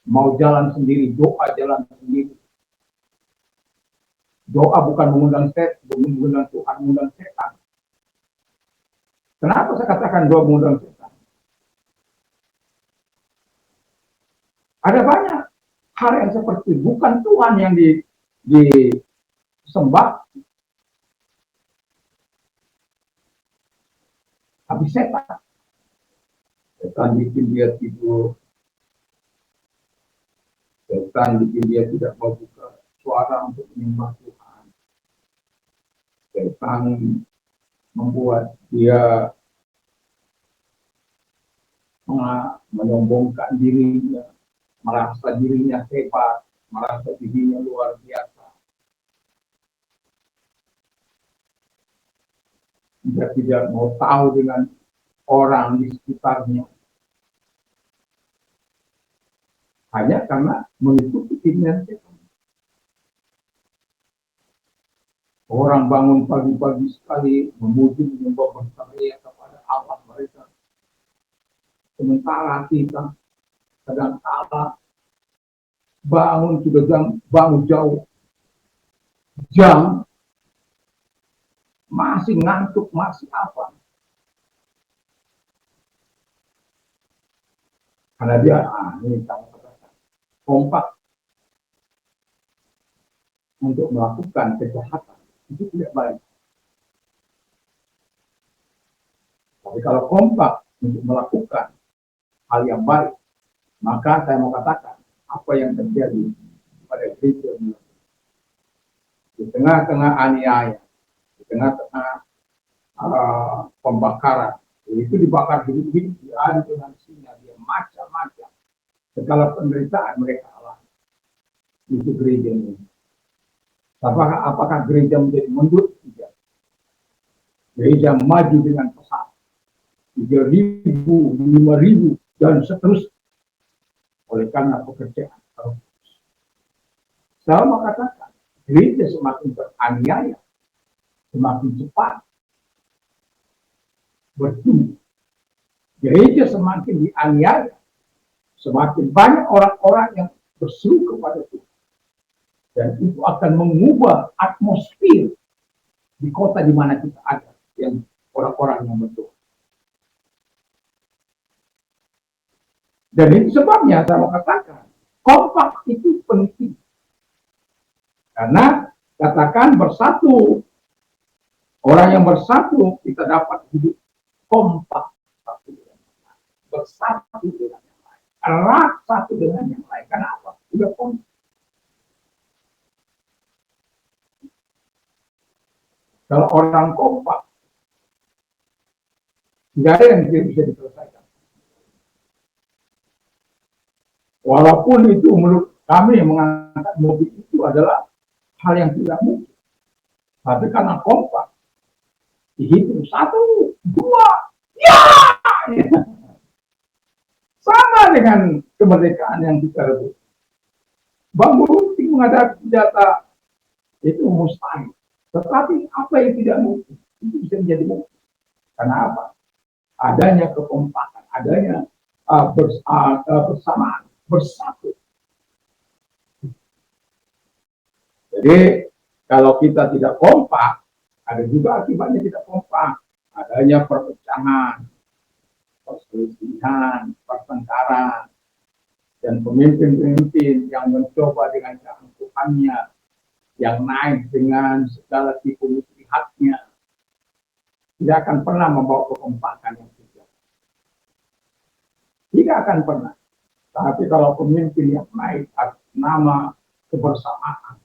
Speaker 1: mau jalan sendiri, doa jalan sendiri. Doa bukan mengundang Tuhan, mengundang setan. Kenapa saya katakan doa mengundang setan? Ada banyak hal yang seperti bukan Tuhan yang disembah, tapi setan. Setan bikin dia tidur. Setan bikin dia tidak mau buka suara untuk menyembah Tuhan. Setan membuat dia menyombongkan dirinya, merasa dirinya hebat, merasa dirinya luar biasa. Dia tidak mau tahu dengan orang di sekitarnya. Hanya karena mengikuti keinginan setan. Orang bangun pagi-pagi sekali memuji menyembah berseria kepada Allah mereka. Sementara kita kadang kala bangun sudah bangun jauh jam, masih ngantuk, masih apa? Karena dia ini kamu katakan kompak untuk melakukan kejahatan itu tidak baik. Tapi kalau kompak untuk melakukan hal yang baik, maka saya mau katakan apa yang terjadi pada gereja di tengah-tengah aniaya, di tengah-tengah pembakaran, itu dibakar hidup-hidup, diadu dengan singa, dia macam-macam segala penderitaan mereka alami. Itu gereja ini. Apakah gereja menjadi mundur? Tidak. Gereja maju dengan pesat. 3.000, 5.000 dan seterusnya. Oleh karena pekerjaan. Saya mau katakan, gereja semakin teraniaya, semakin cepat bertumbuh. Gereja semakin dianiaya, semakin banyak orang-orang yang berseru kepada Tuhan. Dan itu akan mengubah atmosfer di kota di mana kita ada, yang orang-orang yang betul. Dan itu sebabnya saya mau katakan, kompak itu penting. Karena katakan bersatu, orang yang bersatu kita dapat hidup kompak, bersatu dengan yang lain, erat satu dengan yang lain. Kenapa? Sudah kompak. Kalau orang kompak, tidak ada yang bisa diselesaikan. Walaupun itu menurut kami mengangkat mobil itu adalah hal yang tidak mungkin. Tapi karena kompak, dihitung 1, 2, ya! Sama dengan kemerdekaan yang kita rebut. Bambu runcing menghadapi senjata itu mustahil. Tetapi apa yang tidak mungkin, itu bisa menjadi mungkin. Karena apa? Adanya kekompakan, adanya bersamaan, bersatu. Jadi kalau kita tidak kompak, ada juga akibatnya tidak kompak. Adanya perpecahan, perselisihan, pertengkaran, dan pemimpin-pemimpin yang mencoba dengan keangkuhannya, yang naik dengan segala tipu muslihatnya, tidak akan pernah membawa kekompakan yang tidak. Tidak akan pernah. Tapi kalau pemimpin yang naik atas nama kebersamaan,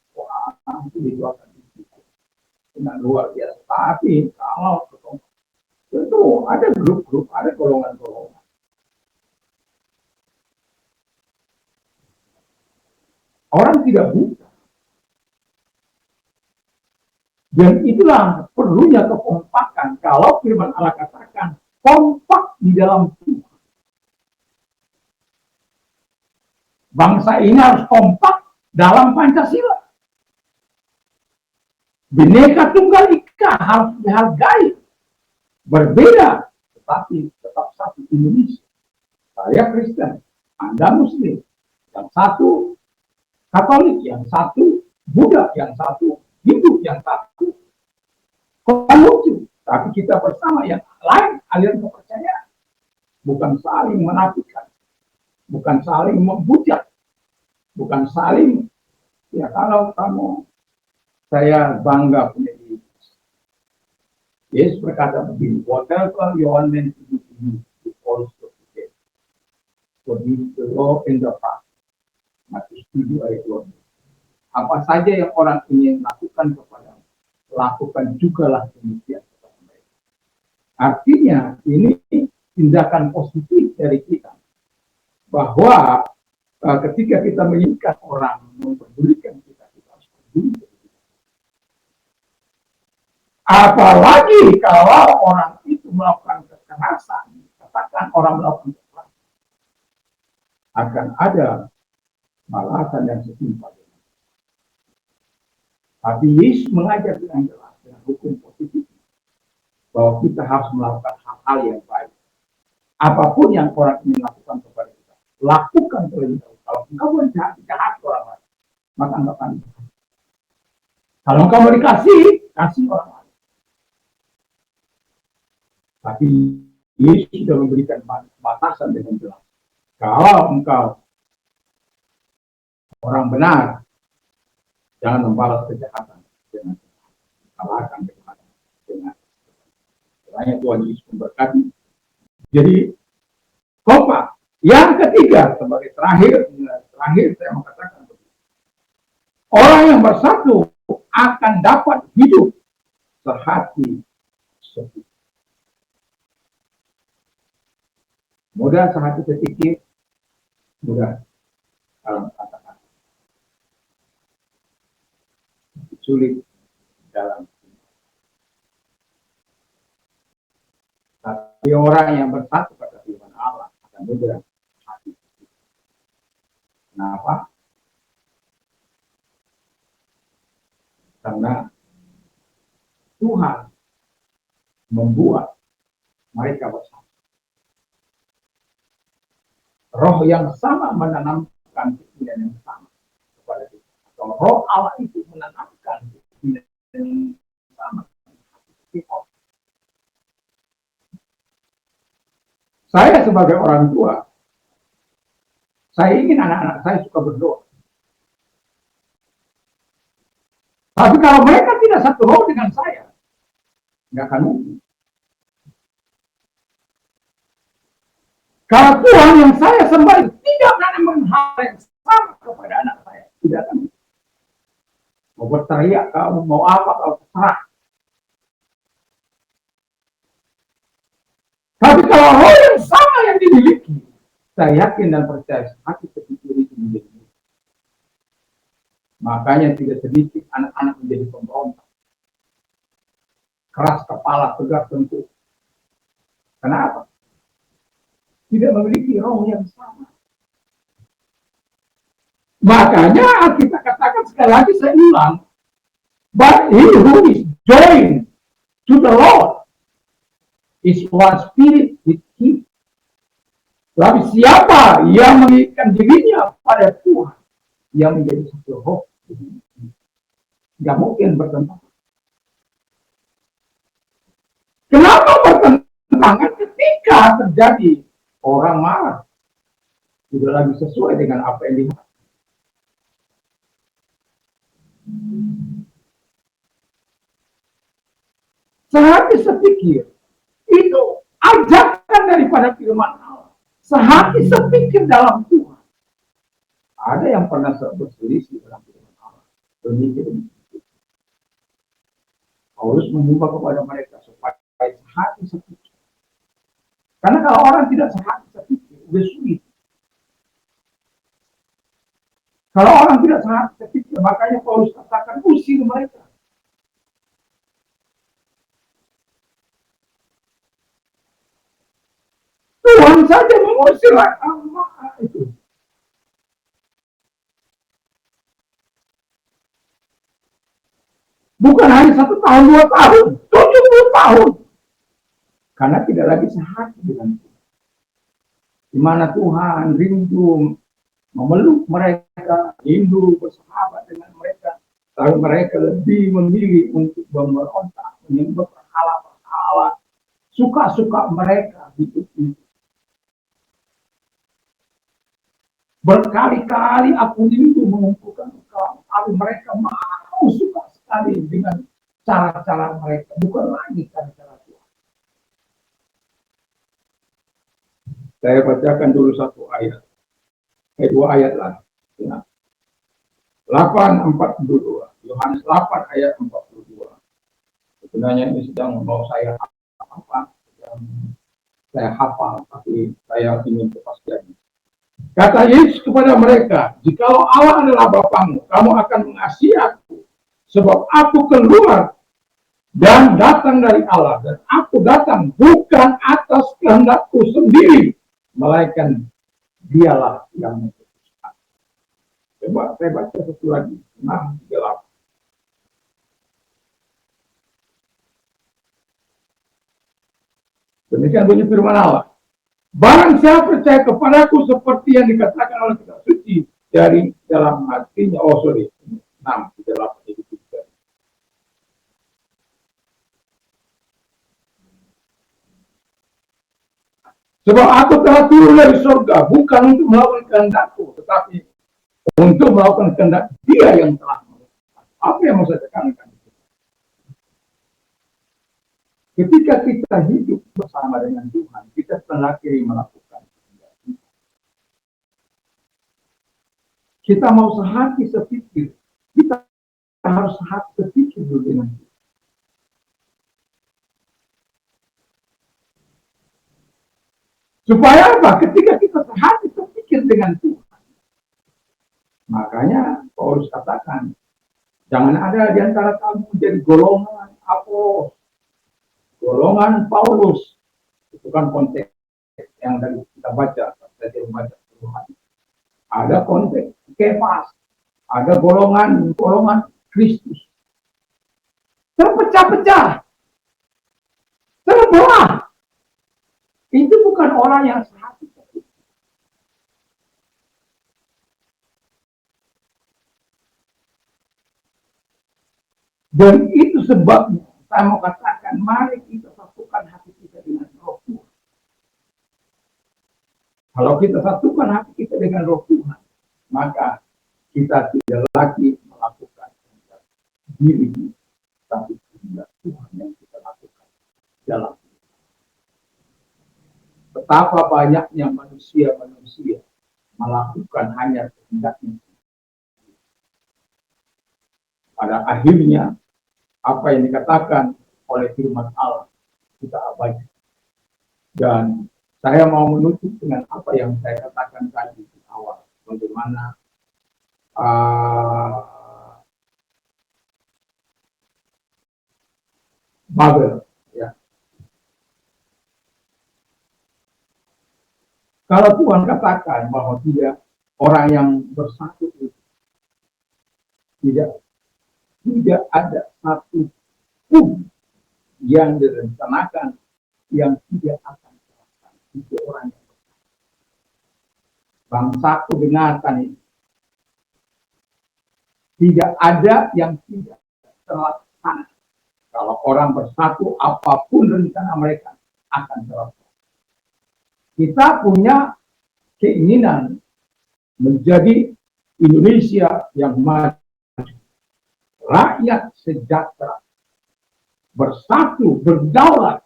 Speaker 1: itu akan dengan luar biasa. Tapi kalau tentu ada grup-grup, ada golongan-golongan. Orang tidak buta. Dan itulah perlunya kekompakan. Kalau firman Allah katakan kompak di dalam Tuhan. Bangsa ini harus kompak dalam Pancasila. Bineka Tunggal Ika harus dihargai. Berbeda, tetapi tetap satu Indonesia. Saya Kristen, Anda Muslim. Yang satu Katolik, yang satu Buddha, yang satu Hindu, yang satu Konghucu. Tapi kita bersama yang lain aliran kepercayaan. Bukan saling menafikan. Bukan saling membujak. Bukan saling, ya kalau kamu, saya bangga punya diri. Yesus berkata begini, whatever you are meant to do to me, you also to get. For this the law in the past. Matius 7 ayat 12. Apa saja yang orang ingin lakukan kepadamu, lakukan jugalah demikian kepada mereka. Artinya ini tindakan positif dari kita. Bahwa ketika kita menginginkan orang mempedulikan kita, kita harus peduli. Apalagi kalau orang itu melakukan kekerasan, katakan orang melakukan kekerasan, akan ada balasan yang setimpal. Tapi Yesus mengajar dengan jelas, dengan hukum positif, bahwa kita harus melakukan hal-hal yang baik. Apapun yang orang ingin lakukan kepada kita, lakukan terlebih dahulu. Kalau engkau berjahat orang lain, maka engkau akan dikasih. Kalau engkau mau dikasih, kasih orang lain. Tapi Yesus sudah memberikan batasan dengan jelas. Kalau engkau orang benar, jangan membalas kejahatan dengan kalahkan kejahatan dengan. Kiranya Tuhan Yesus memberkati. Jadi kompak. Yang ketiga, sebagai terakhir saya mau katakan, orang yang bersatu akan dapat hidup sehati sepikir. Mudah sehati sepikir, mudah dalam kata-kata. Sulit dalam. Tapi orang yang bersatu pada firman Allah akan mudah hati. Kenapa? Karena Tuhan membuat mereka bersatu. Roh yang sama menanamkan keinginan yang sama kepada kita. Atau roh Allah itu menanamkan keinginan yang sama Saya sebagai orang tua, saya ingin anak-anak saya suka berdoa. Tapi kalau mereka tidak satu roh dengan saya, nggak akan mungkin. Kalau Tuhan yang saya sembah tidak menanamkan hal yang sama kepada anak saya, tidak akan mungkin. Mau berteriak, kamu mau apa, kalau terserah. Tapi kalau roh yang sama yang dimiliki, saya yakin dan percaya hati kecil itu menjadi. Makanya tidak sedikit anak-anak menjadi pemberontak. Keras kepala, tegas tentu. Kenapa? Tidak memiliki roh yang sama. Makanya kita katakan sekali lagi, saya ulang. But he who is joined to the Lord is one spirit with him. Tapi siapa yang mengikat dirinya pada Tuhan, yang menjadi satu roh, tidak mungkin bertentangan. Kenapa bertentangan? Ketika terjadi orang marah, tidak lagi sesuai dengan apa yang diharapkan. Sehati sepikir, itu ajakan daripada firman Allah. Sehati sepikir dalam Tuhan. Ada yang pernah berselisih dalam firman Allah. Demikian. Paulus mengubah kepada mereka supaya sehati sepikir. Karena kalau orang tidak sehati sepikir, sudah sulit. Kalau orang tidak sehati sepikir, makanya Paulus katakan usir mereka. Tuhan saja mengusir itu. Bukan hanya 1 tahun, 2 tahun, 70 tahun. Karena tidak lagi sehati dengan Tuhan. Di mana Tuhan rindu memeluk mereka, rindu bersahabat dengan mereka. Tapi mereka lebih memilih untuk memberontak, menyembah berhala-berhala. Suka-suka mereka hidup itu. Berkali-kali aku rindu mengumpulkan engkau, tapi mereka mau suka sekali dengan cara-cara mereka, bukan lagi cara-cara Tuhan. Saya bacakan dulu satu ayat, 2 ayat lagi. Ya. 8:42, Yohanes 8 ayat 42. Sebenarnya ini sedang mau saya apa? Saya hafal, tapi saya ingin kepastian. Kata Yesus kepada mereka, jikalau Allah adalah Bapamu, kamu akan mengasihi aku, sebab aku keluar dan datang dari Allah, dan aku datang bukan atas kehendakku sendiri, melainkan dialah yang mengutuskan. Coba saya baca satu lagi, 6:8. Demikian bunyi firman Allah. Barang siapa percaya kepadaku seperti yang dikatakan oleh kitab suci dari dalam hatinya. 6:8 itu juga. Sebab aku telah turun dari surga bukan untuk melakukan kehendakku, tetapi untuk melakukan kehendak Dia yang telah melakukan. Apa yang mau saya tekankan? Ketika kita hidup bersama dengan Tuhan, kita telah kiri melakukan kehendak Dia. Kita mau sehati sepikir, kita harus sehati sepikir dulu dengan Dia. Supaya apa? Ketika kita sehati sepikir dengan Tuhan, makanya Paulus katakan, jangan ada di antara kamu menjadi golongan Apolos, golongan Paulus. Itu kan konteks yang dari kita baca, saya baca Tuhan. Ada konteks Kefas, ada golongan Kristus. Terpecah-pecah, terbelah. Itu bukan orang yang sehati. Dan itu sebabnya saya mau katakan, mari kita satukan hati kita dengan Roh Tuhan. Kalau kita satukan hati kita dengan Roh Tuhan, maka kita tidak lagi melakukan diri, tapi kehendak Tuhan yang kita lakukan dalam hidup. Betapa banyaknya manusia melakukan hanya kehendaknya. Pada akhirnya, apa yang dikatakan oleh firman Allah, kita abaikan. Dan saya mau menutup dengan apa yang saya katakan tadi di awal. Bagaimana Babel, ya. Kalau Tuhan katakan bahwa tidak, orang yang bersatu itu tidak ada satu pun yang direncanakan yang tidak akan terlaksana. Itu orang yang bersatu. Bangsaku dengarkan ini. Tidak ada yang tidak terlaksana. Kalau orang bersatu, apapun rencana mereka akan terlaksana. Kita punya keinginan menjadi Indonesia yang maju, rakyat sejahtera, bersatu, berdaulat.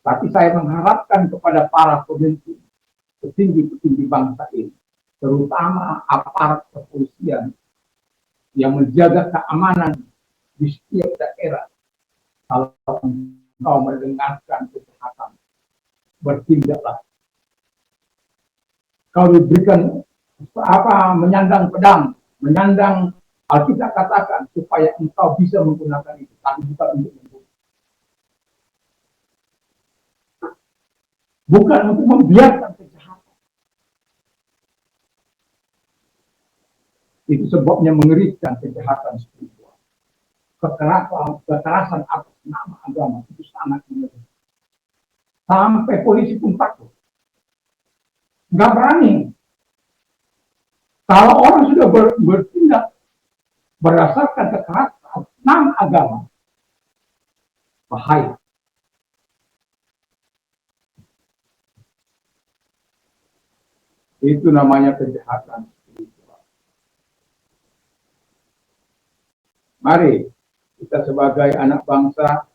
Speaker 1: Tapi saya mengharapkan kepada para pemimpin, petinggi-petinggi bangsa ini, terutama aparat kepolisian yang menjaga keamanan di setiap daerah. Kalau engkau mendengarkan kejahatan, bertindaklah. Kau diberikan menyandang pedang, menyandang Alkitab katakan supaya engkau bisa menggunakan itu, tapi bukan untuk membunuh. Bukan untuk membiarkan kejahatan. Itu sebabnya mengerikan kejahatan spiritual. Kekerasan atas nama agama itu sangat mengerikan. Sampai polisi pun takut. Nggak berani. Kalau orang sudah bertindak berdasarkan kekerasan nama agama, bahaya. Itu namanya kejahatan spiritual. Mari kita sebagai anak bangsa,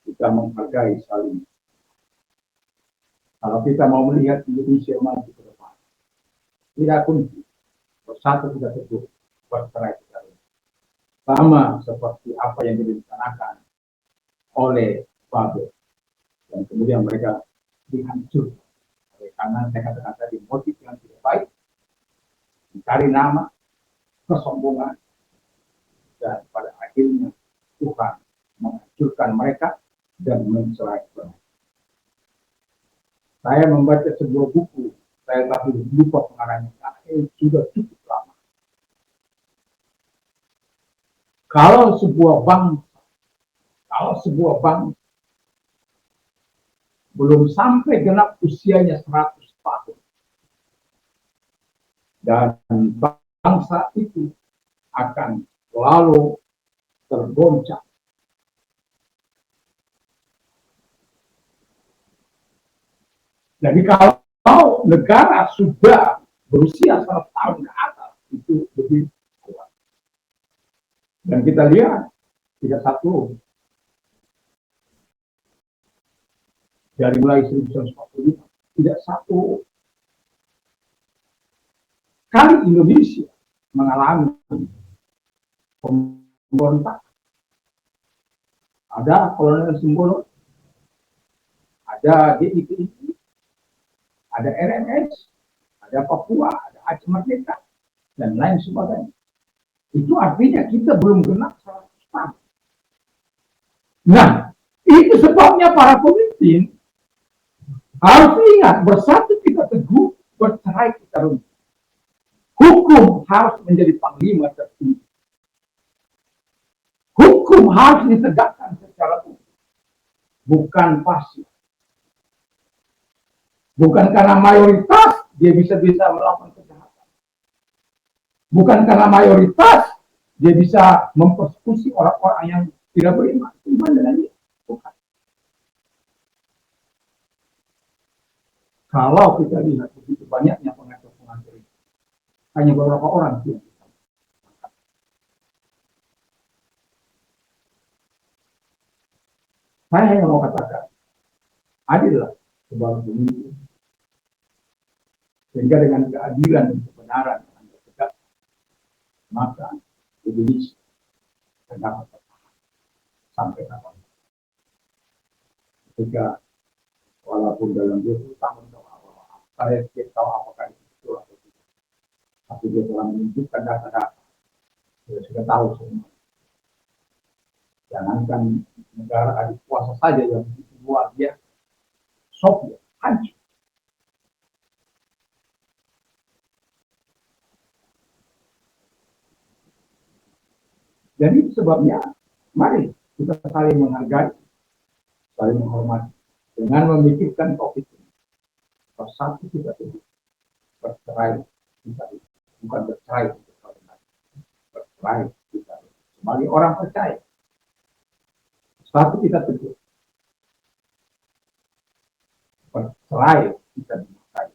Speaker 1: kita menghargai saling. Kalau kita mau melihat Indonesia maju ke depan, tidak kunci bersatu kita teguh, bercerai kita. Sama seperti apa yang direncanakan oleh Babel, dan kemudian mereka dihancurkan. Karena saya katakan tadi, motif yang tidak baik, mencari nama, kesombongan, dan pada akhirnya Tuhan menghancurkan mereka dan menceraikan. Saya membaca sebuah buku, saya tapi lupa pengarangnya, karena sudah cukup lama. Kalau sebuah bangsa belum sampai genap usianya 100 tahun, dan bangsa itu akan selalu tergoncang. Jadi kalau negara sudah berusia 100 tahun ke atas, itu lebih kuat. Dan kita lihat, tidak satu dari mulai 1945, tidak satu kali Indonesia mengalami pemberontakan. Ada kolonel Sembolo, ada DITI, ada RMS, ada Papua, ada Aceh Merdeka, dan lain sebagainya. Itu artinya kita belum genap 100 tahun. Nah, itu sebabnya para pemimpin harus ingat, bersatu kita teguh, bercerai kita runtuh. Hukum harus menjadi panglima tertinggi. Hukum harus ditegakkan secara utuh, bukan pasif. Bukan karena mayoritas dia bisa melakukan kejahatan. Bukan karena mayoritas dia bisa mempersekusi orang-orang yang tidak beriman dengan dia. Bukan. Kalau kita lihat begitu banyaknya pengajar-pengajar itu, hanya beberapa orang sih. Saya hanya mau katakan, adillah sebuah pemimpin. Sehingga dengan keadilan dan kebenaran yang Anda tegak, maka Indonesia dapat bertahan sampai kapan. Ketika walaupun dalam 20 tahun saya tidak tahu apakah itu betul atau tidak. Tapi dia telah menunjukkan data-data. Dia sudah tahu semua. Jangankan negara adik kuasa saja yang luar biasa. Soviet hancur. Jadi sebabnya, mari kita saling menghargai, saling menghormati, dengan memikirkan topik ini. Bersatu kita hidup, bercerai kita hidup, bukan bercerai untuk orang lain, bercerai kita hidup. Sebagai orang percaya, satu kita teguh, bercerai kita dimakai.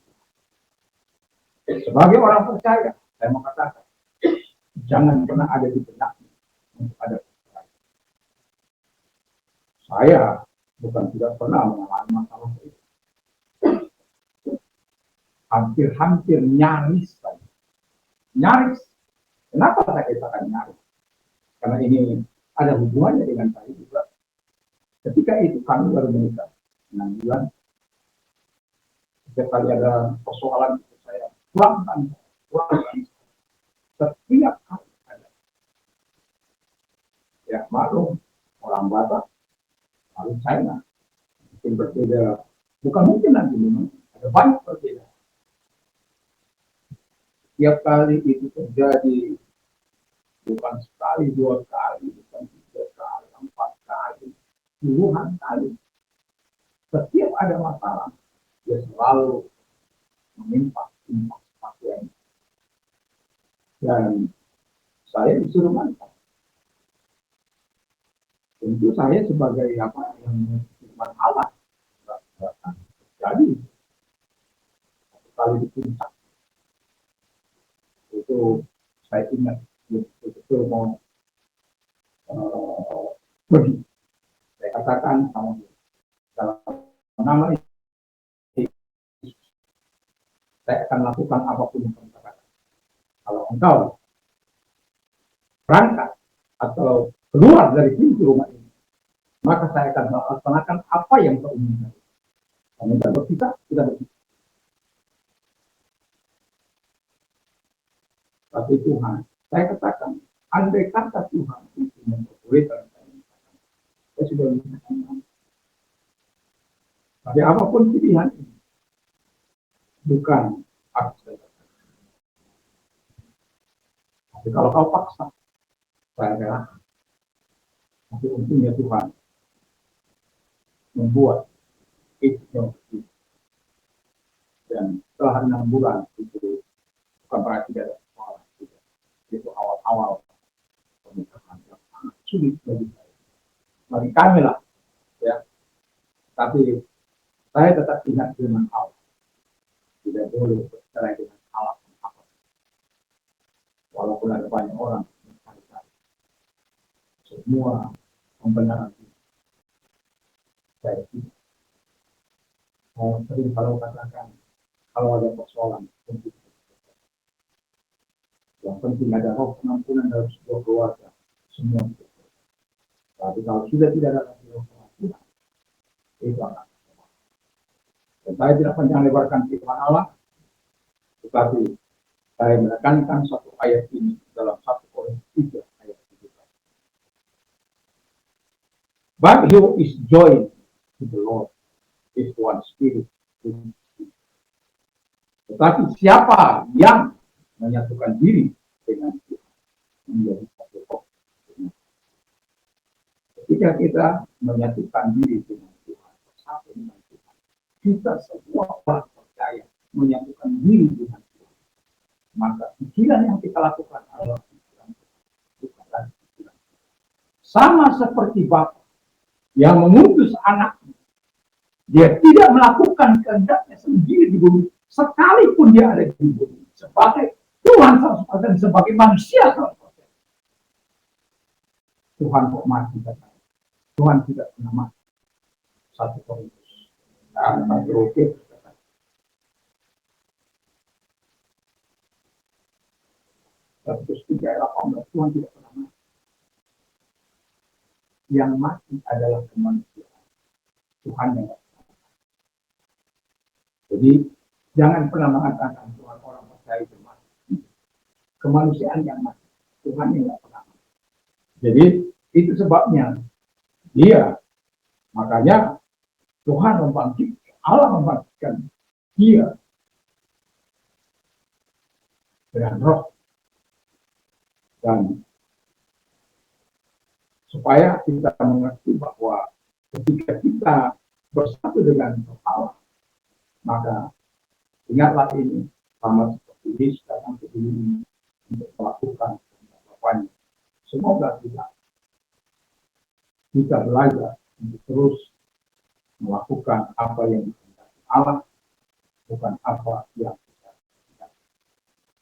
Speaker 1: Sebagai orang percaya, saya mau katakan, jangan pernah ada di benaknya untuk ada perceraian. Saya bukan tidak pernah mengalami masalah itu. Hampir-hampir nyaris saja. Nyaris. Kenapa saya katakan nyaris? Karena ini ada hubungannya dengan saya juga. Ketika itu kami baru menikah 6 bulan. Setiap kali ada persoalan saya pulang. Setiap kali ada. Ya maklum orang Batak, orang China mungkin berbeda. Bukan mungkin nanti memang ada banyak perbedaan. Setiap kali itu terjadi, bukan sekali, 2 kali, bukan 3 kali, 4 kali, puluhan kali. Setiap ada masalah, dia selalu menimpa pakaian. Dan saya disuruh mantap. Tentu saya sebagai apa yang firman Allah jadi satu kali di puncak itu saya ingat betul mau pergi. Saya katakan sama dia dalam nama ini saya akan lakukan apapun yang kamu katakan. Kalau engkau berangkat atau keluar dari pintu rumah ini, maka saya akan melaksanakan apa yang kau inginkan. Kamu tidak berpisah, tidak berpisah. Tapi Tuhan, saya katakan, andai kata Tuhan itu memperbolehkan saya sudah menyatakan. Tapi apapun pilihan ini, bukan hak saya. Tapi kalau kau paksa, saya relakkan. Tapi untungnya Tuhan membuat itu yang begitu. Dan setelah 6 bulan itu bukan berarti tidak ada sekolah. Itu awal-awal pernikahan yang sangat sulit bagi saya. Bagi kami lah, ya. Tapi saya tetap ingat firman Allah. Tidak boleh bercerai dengan alasan apa. Walaupun ada banyak orang mencari-cari. Semua pembenaran itu. Saya tidak. Saya sering kalau katakan, kalau ada persoalan, tentu yang penting ada roh pengampunan dalam sebuah keluarga. Semua itu. Tapi kalau sudah tidak ada roh pengampunan, itu akan. Dan saya tidak panjang lebarkan firman Allah, tetapi saya menekankan satu ayat ini dalam 1 Korintus 3 ayat 17. But who is joined to the Lord is one spirit. Tetapi siapa yang menyatukan diri dengan Tuhan menjadi satu roh. Ketika kita menyatukan diri dengan Tuhan, bersatu dengan Tuhan, kita semua orang percaya menyatukan diri dengan Tuhan. Maka pikiran yang kita lakukan adalah pikiran Tuhan. Sama seperti Bapa yang mengutus anaknya, dia tidak melakukan kehendaknya sendiri di bumi, sekalipun dia ada di bumi sebagai Tuhan 100% sebagai manusia 100%. Tuhan kok mati kata. Tuhan tidak pernah mati. 1 Korintus. Nah, oke. Terus 3:18 Tuhan tidak pernah mati. Yang mati adalah kemanusiaan. Tuhan yang tidak pernah mati. Jadi jangan pernah mengatakan Tuhan orang percaya itu mati. Kemanusiaan yang mati. Tuhan yang tidak pernah mati. Jadi itu sebabnya dia, makanya Tuhan membangkitkan, Allah membangkitkan dia dengan roh, dan supaya kita mengerti bahwa ketika kita bersatu dengan Allah, maka ingatlah ini sama seperti Yesus datang ke dunia untuk melakukan Bapaknya. Semoga kita belajar untuk terus melakukan apa yang dikehendaki Allah, bukan apa yang kita kehendaki.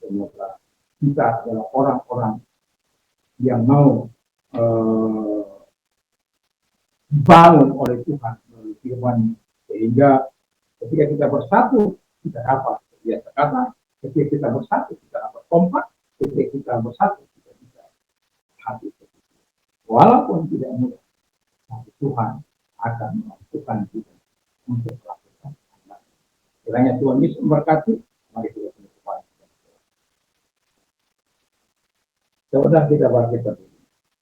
Speaker 1: Semoga kita adalah orang-orang yang mau dibangun oleh Tuhan melalui firman, sehingga ketika kita bersatu kita dapat biasa kata, ketika kita bersatu kita dapat kompak, ketika kita bersatu kita bisa hati walaupun tidak mudah, tapi Tuhan akan melakukan kita untuk melakukan. Kiranya Tuhan Yesus memberkati. Mari kita berdoa. Saudara kita bangkit.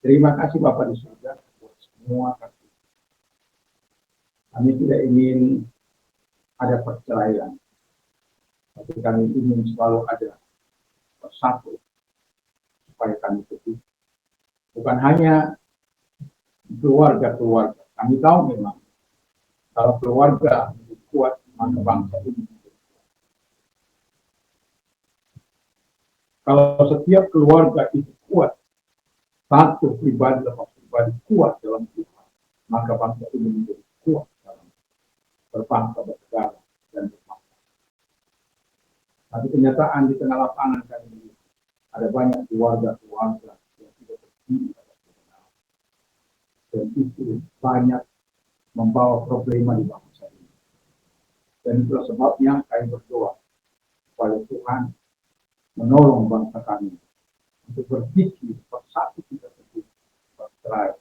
Speaker 1: Terima kasih Bapak di surga buat semua kasih. Kami tidak ingin ada perceraian, tapi kami ingin selalu ada bersatu supaya kami teguh. Bukan hanya keluarga-keluarga. Kami tahu memang kalau keluarga menjadi kuat, maka bangsa ini menjadi kuat. Kalau setiap keluarga itu kuat, satu pribadi lepas pribadi kuat dalam Tuhan, maka bangsa ini menjadi kuat dalam berbangsa, bernegara, dan berbangsa. Tapi kenyataan di tengah lapangan kami ini ada banyak keluarga-keluarga yang tidak berdiri pada kebenaran, dan itu banyak membawa problema di bangsa ini. Dan itulah sebabnya kami berdoa supaya Tuhan menolong bangsa kami untuk berpikir bersatu kita teguh bercerai.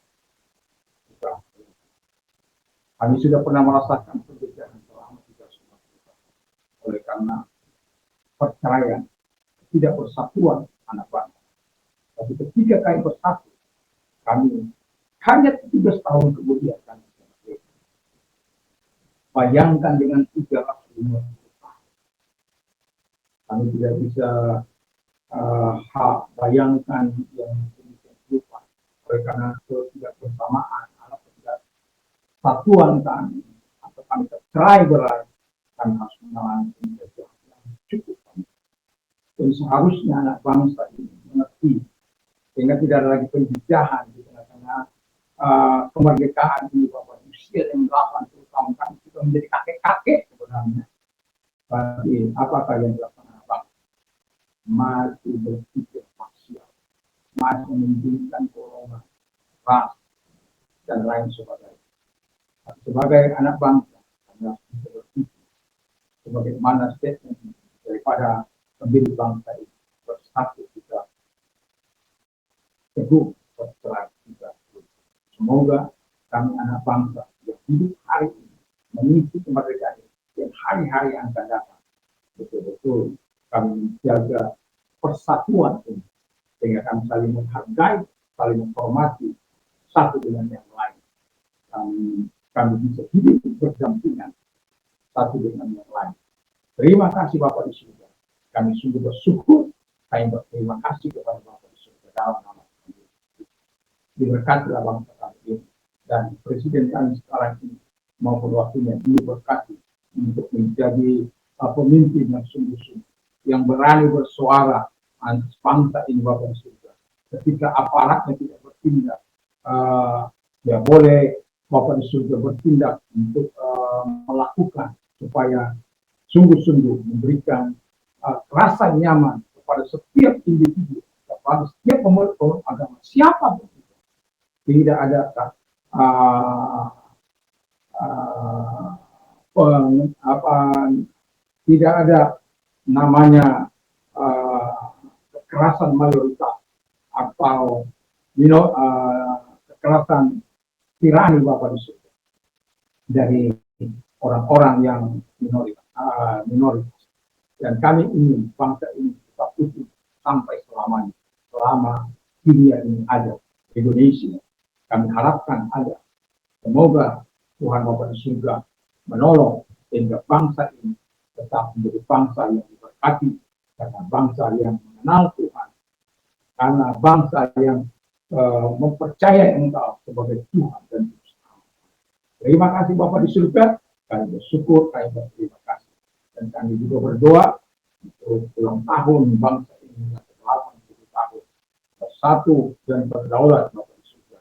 Speaker 1: Kami sudah pernah merasakan perbedaan selama 3 tahun oleh karena perceraian, tidak bersatuan anak bangsa. Tapi ketika kami bersatu, kami hanya 13 tahun kemudian kami bersatu. Bayangkan dengan 350 tahun. Kami tidak bisa bayangkan yang demikian rupa oleh karena tidak bersamaan atau tidak satuan kami atau kami tercerai berai, kami harus mengalami penjelasan yang cukup banyak. Dan seharusnya anak bangsa ini mengerti sehingga tidak ada lagi penjejahan di tengah-tengah kemerdekaan ini, bahwa usia yang 80 tahun kami sudah menjadi kakek-kakek sebenarnya. Tapi apakah yang dilakukan anak bangsa? Masih berpikir parsial, masih menunjukkan golongan, ras, dan lain sebagainya. Sebagai anak bangsa, kami harus bisa berpikir sebagaimana statement daripada pendiri bangsa ini, bersatu kita teguh, bercerai kita. Semoga kami anak bangsa yang hidup hari ini mengisi kemerdekaan ini, dan hari-hari yang akan datang betul-betul kami menjaga persatuan ini, sehingga kami saling menghargai, saling menghormati satu dengan yang lain. Kami bisa hidup berdampingan satu dengan yang lain. Terima kasih Bapak di surga. Kami sungguh bersyukur. Kami berterima kasih kepada Bapak di surga dalam nama Tuhan. Diberkatilah bangsa kami ini, dan Presiden kami sekarang ini maupun waktunya diberkati untuk menjadi pemimpin yang sungguh-sungguh, yang berani bersuara atas bangsa ini Bapak di surga. Ketika aparatnya tidak bertindak, ya boleh Bapak di surga bertindak untuk melakukan supaya sungguh-sungguh memberikan rasa nyaman kepada setiap individu, kepada setiap pemeluk agama, siapapun. Tidak ada uh, tidak ada namanya kekerasan mayoritas atau kekerasan tirani Bapak di surga dari orang-orang yang minoritas. Dan kami ingin bangsa ini tetap utuh sampai selamanya, selama dunia ini ada, Indonesia. Kami harapkan ada. Semoga Tuhan Bapa di surga menolong sehingga bangsa ini tetap menjadi bangsa yang diberkati, karena bangsa yang mengenal Tuhan, karena bangsa yang mempercayai Engkau sebagai Tuhan dan Tuhan. Terima kasih Bapa di surga, kami bersyukur, kami berterima kasih, dan kami juga berdoa untuk ulang tahun bangsa ini yang ke-80 tahun bersatu dan berdaulat Bapa di surga,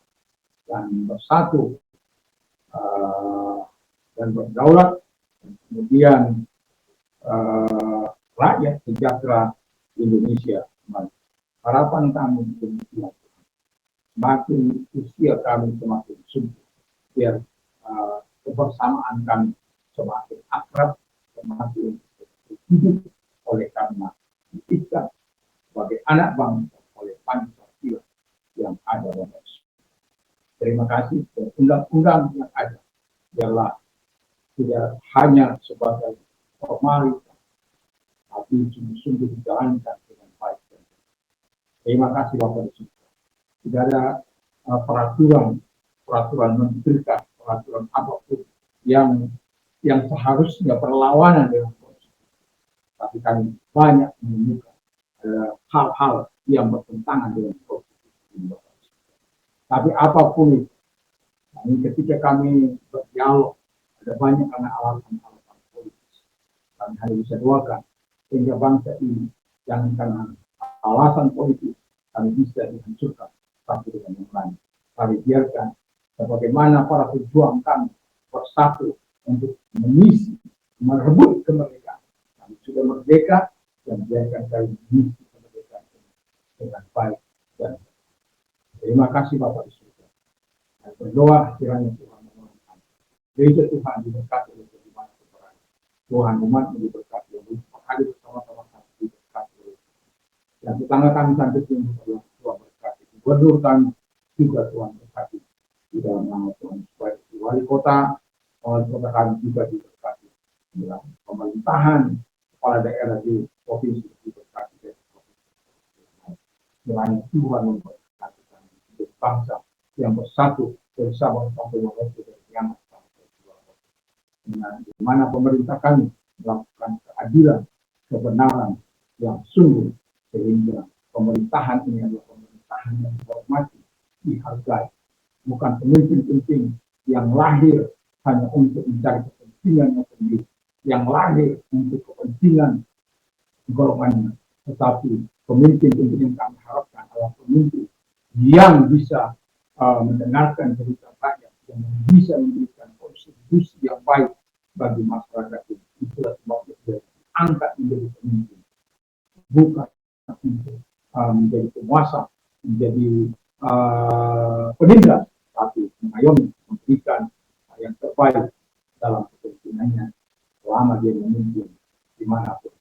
Speaker 1: dan bersatu dan berdaulat, dan kemudian rakyat sejahtera Indonesia. Harapan kami demikian. Semakin usia kami semakin subur, biar kebersamaan kami semakin akrab, semakin hidup oleh karena kita sebagai anak bangsa oleh Pancasila yang ada dalam. Terima kasih. Undang-undang yang ada ialah tidak hanya sebagai formalitas, tapi sungguh-sungguh dijalankan dengan baik. Terima kasih Bapak di surga. Tidak ada peraturan menteri, peraturan apapun yang seharusnya berlawanan dengan konstitusi. Tapi kami banyak menemukan hal-hal yang bertentangan dengan konstitusi. Tapi apapun itu, ketika kami berdialog, ada banyak karena alasan-alasan politis. Kami hanya bisa doakan sehingga bangsa ini jangan karena alasan politis kami bisa dihancurkan satu dengan yang lain. Kami biarkan sebagaimana para pejuang kami bersatu untuk mengisi, merebut kemerdekaan. Kami sudah merdeka, dan biarkan kami mengisi kemerdekaan dengan baik. Dan terima kasih Bapak di surga. Dan berdoa kiranya Tuhan menolong kami. Gereja Tuhan diberkati oleh bagaimana keberanian. Tuhan umat diberkati oleh hadir bersama-sama kami diberkati oleh. Dan tetangga kami sampai tumbuh Tuhan berkati. Gubernur kami juga Tuhan berkati. Di dalam nama Tuhan supaya wali kota kami juga diberkati. Dalam pemerintahan kepala daerah di provinsi diberkati dari provinsi. Kiranya Tuhan memberkati kami menjadi bangsa yang bersatu bersama sampai waktu dari kiamat sampai di mana pemerintah kami melakukan keadilan, kebenaran yang sungguh, sehingga pemerintahan ini adalah pemerintahan yang dihormati, dihargai, bukan pemimpin-pemimpin yang lahir hanya untuk mencari kepentingannya sendiri, yang lahir untuk kepentingan golongannya, tetapi pemimpin-pemimpin yang kami harapkan adalah pemimpin yang bisa mendengarkan cerita rakyat, yang bisa memberikan kontribusi yang baik bagi masyarakat ini. Itulah sebabnya dia angkat menjadi pemimpin, bukan untuk menjadi penguasa, menjadi penindas, tapi mengayomi, memberikan yang terbaik dalam kepentingannya selama dia memimpin dimanapun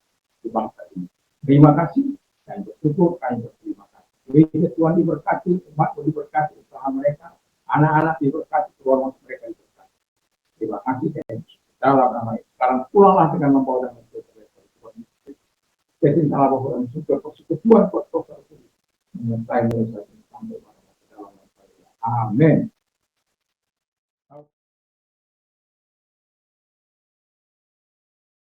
Speaker 1: di bangsa ini. Terima kasih, dan bersyukur, kami berterima kasih. Gereja Tuhan diberkati, umat diberkati, usaha mereka, anak-anak diberkati, keluarga mereka diberkati. Terima kasih, dan dalam nama itu. Sekarang pulanglah dengan membawa damai sejahtera Tuhan. Kecintaan Bapa dan Surga, persekutuan kuasa menyertai mereka sampai pada dalam. Amin.